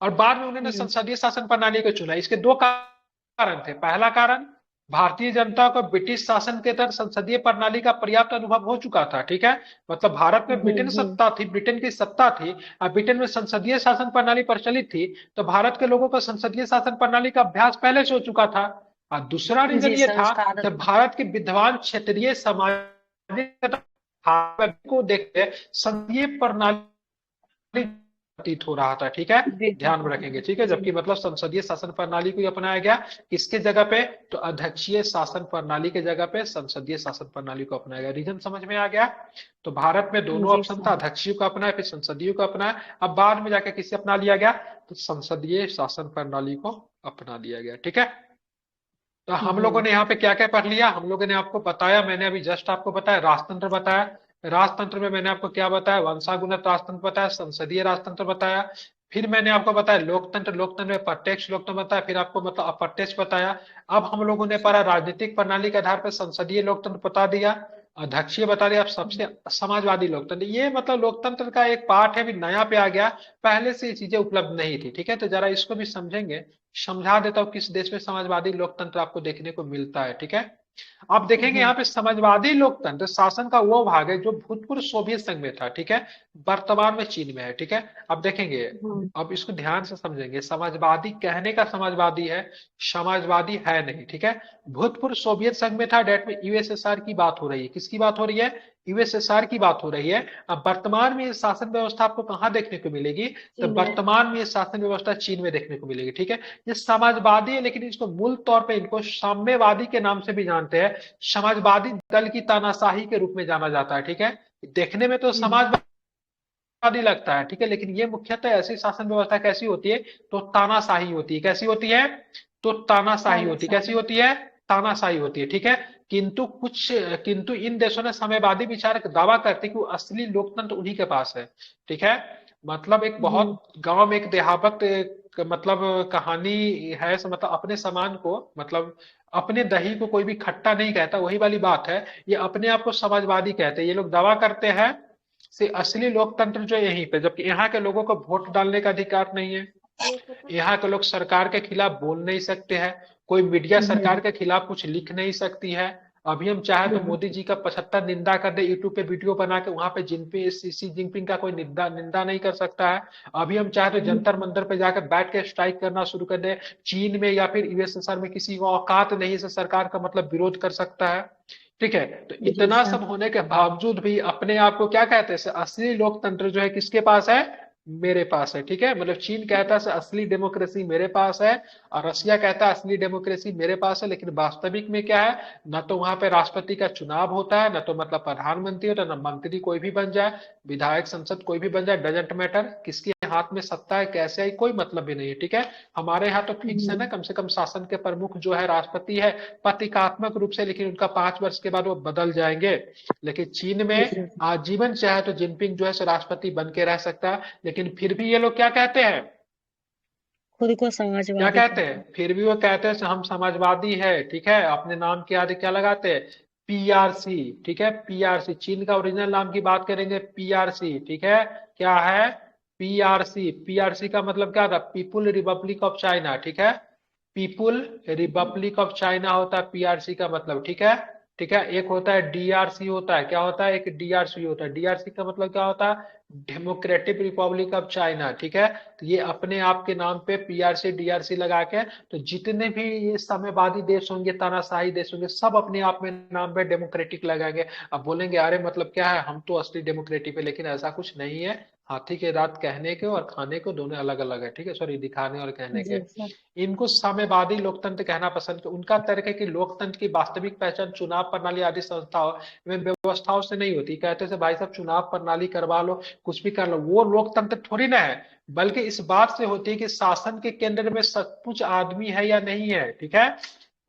और बाद में उन्होंने जी। संसदीय शासन प्रणाली को चुना। इसके दो कारण थे। पहला कारण, भारतीय जनता को ब्रिटिश शासन के तहत संसदीय प्रणाली का पर्याप्त अनुभव हो चुका था। ठीक है, मतलब भारत में जी। ब्रिटेन जी। सत्ता थी, ब्रिटेन की सत्ता थी और ब्रिटेन में संसदीय शासन प्रणाली प्रचलित थी, तो भारत के लोगों को संसदीय शासन प्रणाली का अभ्यास पहले से हो चुका था। और दूसरा रीजन जी ये सर, था, उसका आदत जब था। भारत के विद्वान क्षेत्रीय सामाजिक को देखते संसदीय प्रणाली प्रतीत हो रहा था। ठीक है, बेहतर ध्यान में होता रखेंगे। था। ठीक है, जी। जबकि मतलब संसदीय शासन प्रणाली को अपनाया गया, किसके जगह पे, तो अध्यक्षीय शासन प्रणाली के जगह पे संसदीय शासन प्रणाली को अपनाया गया। रीजन समझ में आ गया। तो भारत में दोनों जी ऑप्शन था, सर। अध्यक्षीय को अपनाया फिर संसदीय को अपनाया। अब बाद में जाकर किसे अपना लिया गया, तो संसदीय शासन प्रणाली को अपना लिया गया। ठीक है, तो हम जी। लोगों ने यहाँ पे क्या क्या पढ़ लिया, हम लोगों ने आपको बताया, मैंने अभी जस्ट आपको बताया राजतंत्र बताया। राजतंत्र में मैंने आपको क्या बताया, वंशागुणित राजतंत्र बताया, संसदीय राजतंत्र बताया, फिर मैंने आपको बताया लोकतंत्र, लोकतंत्र में प्रत्यक्ष लोकतंत्र बताया, फिर आपको मतलब अप्रत्यक्ष बताया। अब हम लोगों ने पढ़ा राजनीतिक प्रणाली के आधार पर संसदीय लोकतंत्र बता दिया, अध्यक्षीय बता दिया, अब सबसे समाजवादी लोकतंत्र। ये मतलब लोकतंत्र का एक पार्ट है, अभी नया पे आ गया, पहले से ये चीजें उपलब्ध नहीं थी। ठीक है, तो जरा इसको भी समझेंगे। समझा देता हूँ किस देश में समाजवादी लोकतंत्र आपको देखने को मिलता है। ठीक है, आप देखेंगे यहाँ पे समाजवादी लोकतंत्र शासन का वो भाग है जो भूतपूर्व सोवियत संघ में था। ठीक है, वर्तमान में चीन में है। ठीक है, अब देखेंगे, अब इसको ध्यान से समझेंगे। समाजवादी कहने का समाजवादी है, समाजवादी है नहीं। ठीक है, भूतपूर्व सोवियत संघ में था, डेट में यूएसएसआर की बात हो रही है। किसकी बात हो रही है? यूएसएसआर की बात हो रही है। अब वर्तमान में ये शासन व्यवस्था आपको कहाँ देखने को मिलेगी? तो चीन में। वर्तमान में ये शासन व्यवस्था चीन में देखने को मिलेगी। ठीक है, ये समाजवादी है, लेकिन इसको मूल तौर पे इनको साम्यवादी के नाम से भी जानते हैं। समाजवादी दल की तानाशाही के रूप में जाना जाता है। ठीक है, देखने में तो समाजवादी लगता है। ठीक है, लेकिन ये मुख्यतः ऐसी शासन व्यवस्था कैसी होती है? तो तानाशाही होती है। कैसी होती है? तो तानाशाही होती है। कैसी तानाशाही। होती है? तानाशाही होती है। ठीक है, किंतु इन देशों ने साम्यवादी विचार का दावा करते हैं कि वो असली लोकतंत्र उन्हीं के पास है। ठीक है, मतलब एक बहुत गांव में एक देहावत मतलब कहानी है, मतलब अपने सामान को, मतलब अपने दही को कोई भी खट्टा नहीं कहता, वही वाली बात है। ये अपने आप को समाजवादी कहते हैं, ये लोग दावा करते हैं से असली लोकतंत्र जो है यहीं पे, जबकि यहाँ के लोगों को वोट डालने का अधिकार नहीं है। यहाँ के लोग सरकार के खिलाफ बोल नहीं सकते हैं, कोई मीडिया सरकार के खिलाफ कुछ लिख नहीं सकती है। अभी हम चाहे तो मोदी जी का 75 निंदा कर दे, यूट्यूब पे वीडियो बना के, वहां पे जिनपे सी जिनपिंग का कोई निंदा निंदा नहीं कर सकता है। अभी हम चाहे तो जंतर मंतर पे जाकर बैठ के स्ट्राइक करना शुरू कर दे, चीन में या फिर यूएसएसआर में किसी को औकात नहीं से सरकार का मतलब विरोध कर सकता है। ठीक है, तो जी इतना सर। सब होने के बावजूद भी अपने आप को क्या कहते हैं? असली लोकतंत्र जो है किसके पास है? मेरे पास है। ठीक है, मतलब चीन कहता है असली डेमोक्रेसी मेरे पास है, और रसिया कहता है असली डेमोक्रेसी मेरे पास है। लेकिन वास्तविक में क्या है? न तो वहां पे राष्ट्रपति का चुनाव होता है, न तो मतलब प्रधानमंत्री होता है, न मंत्री कोई भी बन जाए, विधायक संसद कोई भी बन जाए, डजेंट मैटर किसके हाथ में सत्ता है, कैसे है, कोई मतलब भी नहीं है। ठीक है, हमारे यहाँ तो फिक्स है ना, कम से कम शासन के प्रमुख जो है राष्ट्रपति है, प्रतीकात्मक रूप से, लेकिन उनका 5 वर्ष के बाद वो बदल जाएंगे। लेकिन चीन में जी। आजीवन चाहे तो जिनपिंग जो है सो राष्ट्रपति बन के रह सकता है, लेकिन फिर भी ये लोग क्या कहते हैं? खुद को क्या समाजवादी कहते कहते हैं? हैं। फिर भी वो कहते हैं हम समाजवादी है। ठीक है, अपने नाम के आगे क्या लगाते हैं? पीआरसी। ठीक है, पीआरसी, चीन का ओरिजिनल नाम की बात करेंगे, पीआरसी। ठीक है, क्या है? पीआरसी। पीआरसी का मतलब क्या था? People Republic of China. ठीक है, पीपुल रिपब्लिक ऑफ चाइना होता है पीआरसी का मतलब। ठीक है, ठीक है, एक होता है डीआरसी, होता है क्या होता है? एक डीआरसी होता है। डीआरसी का मतलब क्या होता है? Democratic Republic of China. ठीक है, तो ये अपने आप के नाम पे पीआरसी डीआरसी लगा के, तो जितने भी ये साम्यवादी देश होंगे, तानाशाही देश होंगे, सब अपने आप में नाम पे डेमोक्रेटिक लगाएंगे। अब बोलेंगे अरे मतलब क्या है, हम तो असली डेमोक्रेटिक है, लेकिन ऐसा कुछ नहीं है। हाथी के दांत कहने के और खाने को दोनों अलग अलग है। ठीक है, सॉरी, दिखाने और कहने के। जी सर। इनको साम्यवादी लोकतंत्र कहना पसंद है। उनका तर्क है कि लोकतंत्र की वास्तविक पहचान चुनाव प्रणाली आदि संस्थाओं एवं व्यवस्थाओं से नहीं होती। कहते थे भाई साहब चुनाव प्रणाली करवा लो, कुछ भी कर लो, वो लोकतंत्र थोड़ी ना है। बल्कि इस बात से होती है कि शासन के केंद्र में सचमुच आदमी है या नहीं है। ठीक है,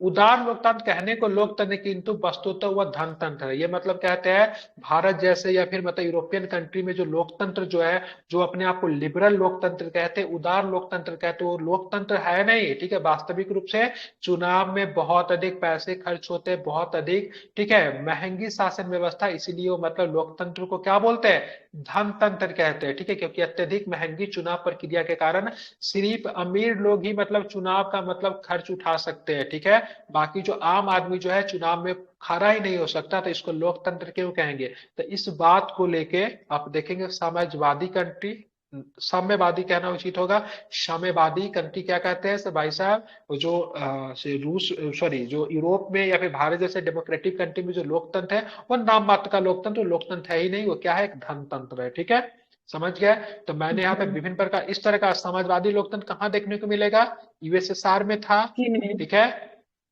उदार लोकतंत्र कहने को लोकतंत्र, किंतु वस्तुतः वह धनतंत्र है। ये मतलब कहते हैं भारत जैसे या फिर मतलब यूरोपियन कंट्री में जो लोकतंत्र जो है, जो अपने आप को लिबरल लोकतंत्र कहते हैं, उदार लोकतंत्र कहते हैं, वो लोकतंत्र है नहीं। ठीक है, वास्तविक रूप से चुनाव में बहुत अधिक पैसे खर्च होते हैं, बहुत अधिक। ठीक है, महंगी शासन व्यवस्था, इसीलिए वो मतलब लोकतंत्र को क्या बोलते हैं? धनतंत्र कहते हैं। ठीक है, क्योंकि अत्यधिक महंगी चुनाव प्रक्रिया के कारण सिर्फ अमीर लोग ही मतलब चुनाव का मतलब खर्च उठा सकते हैं। ठीक है, बाकी जो आम आदमी जो है चुनाव में खड़ा ही नहीं हो सकता, तो इसको लोकतंत्र क्यों कहेंगे? तो इस बात को लेके आप देखेंगे समाजवादी कंट्री, साम्यवादी कहना उचित होगा। साम्यवादी कंट्री क्या कहते हैं सर भाई साहब? वो जो रूस, सॉरी, जो यूरोप में या फिर भारत जैसे डेमोक्रेटिक कंट्री में जो लोकतंत्र है, वो नाम मात्र का लोकतंत्र, लोकतंत्र है ही नहीं, वो क्या है? एक धनतंत्र है। ठीक है, समझ गया? तो मैंने यहाँ पे विभिन्न प्रकार इस तरह का समाजवादी लोकतंत्र कहाँ देखने को मिलेगा? यूएसएसआर में था। चीन में। ठीक है,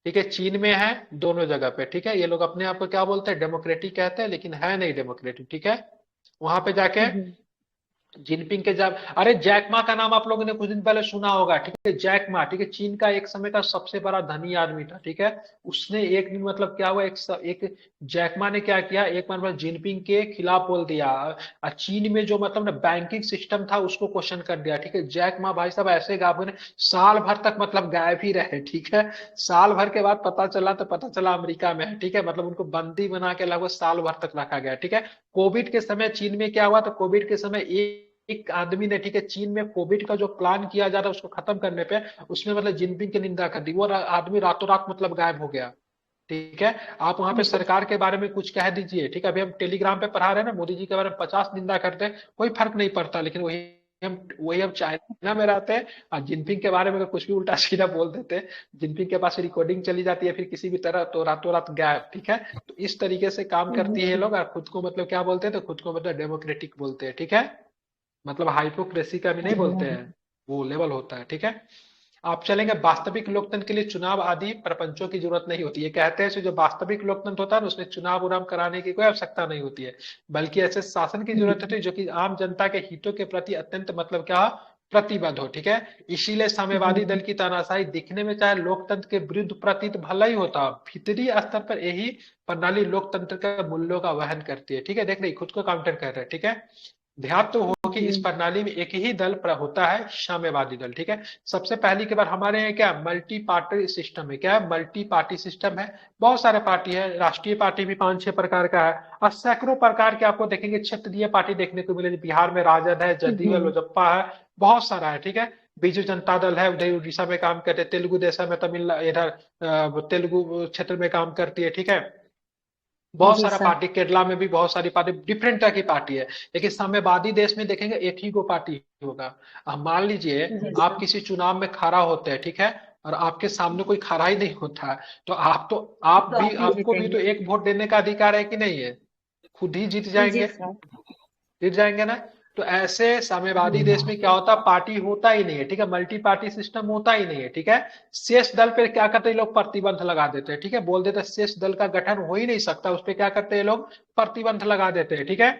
ठीक है, चीन में है, दोनों जगह पे। ठीक है, ये लोग अपने आप को क्या बोलते हैं? डेमोक्रेटिक कहते हैं, लेकिन है नहीं डेमोक्रेटिक। ठीक है, वहां पे जाके जिनपिंग के जब, अरे जैक मा का नाम आप लोगों ने कुछ दिन पहले सुना होगा, ठीक है, जैक मा, ठीक है, चीन का एक समय का सबसे बड़ा धनी आदमी था, ठीक है। उसने एक दिन मतलब क्या हुआ, एक जैक मा ने क्या किया, एक बार मतलब जिनपिंग के खिलाफ बोल दिया, और चीन में जो मतलब ना बैंकिंग सिस्टम था उसको क्वेश्चन कर दिया, ठीक है। जैक मा भाई साहब ऐसे गायब हुए, साल भर तक मतलब गायब ही रहे, ठीक है। साल भर के बाद पता चला तो पता चला अमेरिका में है, ठीक है, मतलब उनको बंदी बना के लगभग साल भर तक रखा गया, ठीक है। कोविड के समय चीन में क्या हुआ, तो कोविड के समय एक आदमी ने, ठीक है, चीन में कोविड का जो प्लान किया जा रहा है उसको खत्म करने पे, उसमें मतलब जिनपिंग की निंदा कर दी, वो आदमी रातों रात मतलब गायब हो गया, ठीक है। आप वहां पे जी सरकार के बारे में कुछ कह दीजिए, ठीक है, अभी हम टेलीग्राम पे पढ़ा रहे हैं ना, मोदी जी के बारे में 50 निंदा करते हैं, कोई फर्क नहीं पड़ता, लेकिन वही हम चाइना में रहते हैं और जिनपिंग के बारे में अगर कुछ भी उल्टा सीधा बोल देते हैं, जिनपिंग के पास रिकॉर्डिंग चली जाती है फिर किसी भी तरह, तो रातों रात गायब, ठीक है। तो इस तरीके से काम करती है ये जी लोग, और खुद को मतलब क्या बोलते हैं, तो खुद को मतलब डेमोक्रेटिक बोलते हैं, ठीक है। मतलब हाइपोक्रेसी का भी नहीं बोलते हैं, वो लेवल होता है, ठीक है। आप चलेंगे वास्तविक लोकतंत्र के लिए चुनाव आदि प्रपंचों की जरूरत नहीं होती है, कहते हैं जो वास्तविक लोकतंत्र होता है ना उसमें चुनाव उनाव कराने की कोई आवश्यकता नहीं होती है, बल्कि ऐसे शासन की जरूरत होती है जो कि आम जनता के हितों के प्रति अत्यंत मतलब क्या, प्रतिबद्ध हो, ठीक है। इसीलिए साम्यवादी दल की तानाशाही दिखने में चाहे लोकतंत्र के विरुद्ध प्रतीत भला ही होता, भीतरी स्तर पर यही प्रणाली लोकतंत्र के मूल्यों का वहन करती है, ठीक है। देख रही खुद को काउंटर कर रहे हैं, ठीक है। ध्यान तो हो कि इस प्रणाली में एक ही दल होता है, साम्यवादी दल, ठीक है। सबसे पहली के बार हमारे यहाँ क्या मल्टी पार्टी सिस्टम है, क्या है मल्टी पार्टी सिस्टम है, बहुत सारे पार्टी है, राष्ट्रीय पार्टी भी 5-6 प्रकार का है, और सैकड़ों प्रकार के आपको देखेंगे क्षेत्रीय पार्टी देखने को मिलेगी, बिहार में राजद है, जदयू है, लोजपा है, बहुत सारा है, ठीक है। बीजू जनता दल है, उधर उड़ीसा में काम करते हैं, तेलुगु देशम में तमिल इधर तेलुगु क्षेत्र में काम करती है, ठीक है। बहुत जी सारा सर। पार्टी, केरला में भी बहुत सारी पार्टी, डिफरेंट तरह की पार्टी है, लेकिन साम्यवादी देश में देखेंगे एक ही को पार्टी होगा। अब मान लीजिए जी आप सर। किसी चुनाव में खड़ा होते हैं, ठीक है, और आपके सामने कोई खड़ा ही नहीं होता है, तो आप तो भी, आप ही आपको भी तो जीतेंगे। एक वोट देने का अधिकार है कि नहीं है, खुद ही जीत जी जाएंगे, सर। जीत जाएंगे ना। तो ऐसे साम्यवादी देश जी में क्या होता है, पार्टी होता ही नहीं है, ठीक है, मल्टी पार्टी सिस्टम होता ही नहीं है, ठीक है। शेष दल पे क्या करते हैं लोग, प्रतिबंध लगा देते हैं, ठीक है, बोल देते हैं शेष दल का गठन हो ही नहीं सकता, उस पर क्या करते हैं लोग, प्रतिबंध लगा देते हैं, ठीक है।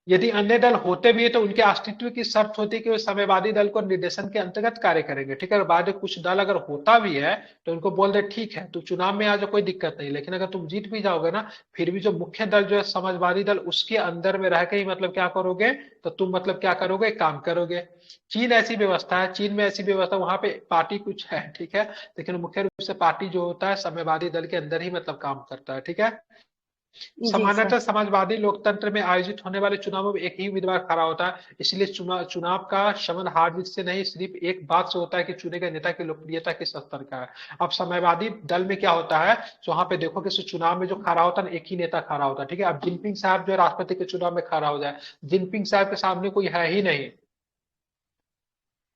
यदि अन्य दल होते भी है तो उनके अस्तित्व की शर्त होती है कि वे साम्यवादी दल को निर्देशन के अंतर्गत कार्य करेंगे, ठीक है। और बाद में कुछ दल अगर होता भी है तो उनको बोल दे ठीक है तू चुनाव में आ जाओ, कोई दिक्कत नहीं, लेकिन अगर तुम जीत भी जाओगे ना, फिर भी जो मुख्य दल जो है समाजवादी दल, उसके अंदर में रह के ही मतलब क्या करोगे, तो तुम मतलब क्या करोगे, काम करोगे। चीन ऐसी व्यवस्था है, चीन में ऐसी व्यवस्था, वहां पे पार्टी कुछ है, ठीक है, लेकिन मुख्य रूप से पार्टी जो होता है साम्यवादी दल के अंदर ही मतलब काम करता है, ठीक है। जी सर। सामान्यतः समाजवादी लोकतंत्र में आयोजित होने वाले चुनावों में एक ही उम्मीदवार खड़ा होता है, इसलिए चुनाव का शमन हार जीत से नहीं, सिर्फ एक बात से होता है कि चुने गए नेता की लोकप्रियता किस स्तर का है। अब समाजवादी दल में क्या होता है, तो वहां पे देखो कि चुनाव में जो खड़ा होता है ना, एक ही नेता खड़ा होता है, ठीक है। अब जिनपिंग साहब जो है राष्ट्रपति के चुनाव में खड़ा हो जाए, जिनपिंग साहब के सामने कोई है ही नहीं,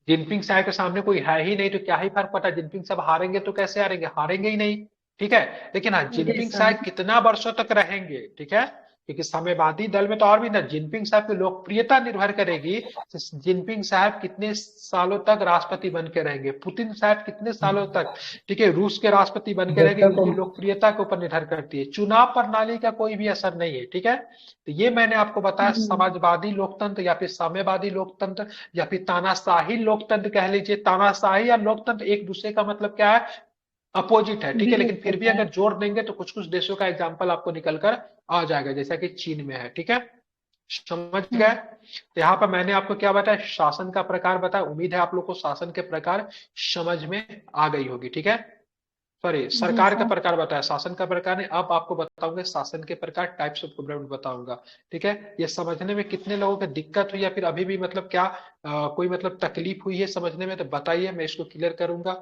जिनपिंग साहब के सामने कोई है ही नहीं, तो क्या ही फर्क पड़ता है, जिनपिंग साहब हारेंगे तो कैसे हारेंगे, हारेंगे ही नहीं, ठीक है। लेकिन हाँ जी जिनपिंग सर। साहब कितना वर्षों तक रहेंगे, ठीक है, क्योंकि साम्यवादी दल में तो और भी ना, जिनपिंग साहब की लोकप्रियता निर्भर करेगी कि जिनपिंग साहब कितने सालों तक राष्ट्रपति बन के रहेंगे, पुतिन साहब कितने सालों तक, ठीक है, रूस के राष्ट्रपति बन के रहेंगे, उनकी लोकप्रियता के ऊपर निर्भर करती है, चुनाव प्रणाली का कोई भी असर नहीं है, ठीक है। तो ये मैंने आपको बताया समाजवादी लोकतंत्र या फिर साम्यवादी लोकतंत्र या फिर तानाशाही लोकतंत्र कह लीजिए, तानाशाही या लोकतंत्र एक दूसरे का मतलब क्या है, अपोजिट है, ठीक है, लेकिन विरोध फिर भी करता है। अगर जोड़ देंगे तो कुछ कुछ देशों का एग्जाम्पल आपको निकल कर आ जाएगा, जैसा कि चीन में है, ठीक है, समझ गए। तो यहाँ पर मैंने आपको क्या बताया, शासन का प्रकार बताया, उम्मीद है आप लोग को शासन के प्रकार समझ में आ गई होगी, ठीक है। सॉरी, जी सरकार का सर। प्रकार बताया, शासन का प्रकार नहीं, अब आपको बताऊंगा शासन के प्रकार, टाइप्स ऑफ गवर्नमेंट बताऊंगा, ठीक है। ये समझने में कितने लोगों को दिक्कत हुई या फिर अभी भी मतलब क्या कोई मतलब तकलीफ हुई है समझने में, तो बताइए, मैं इसको क्लियर करूंगा।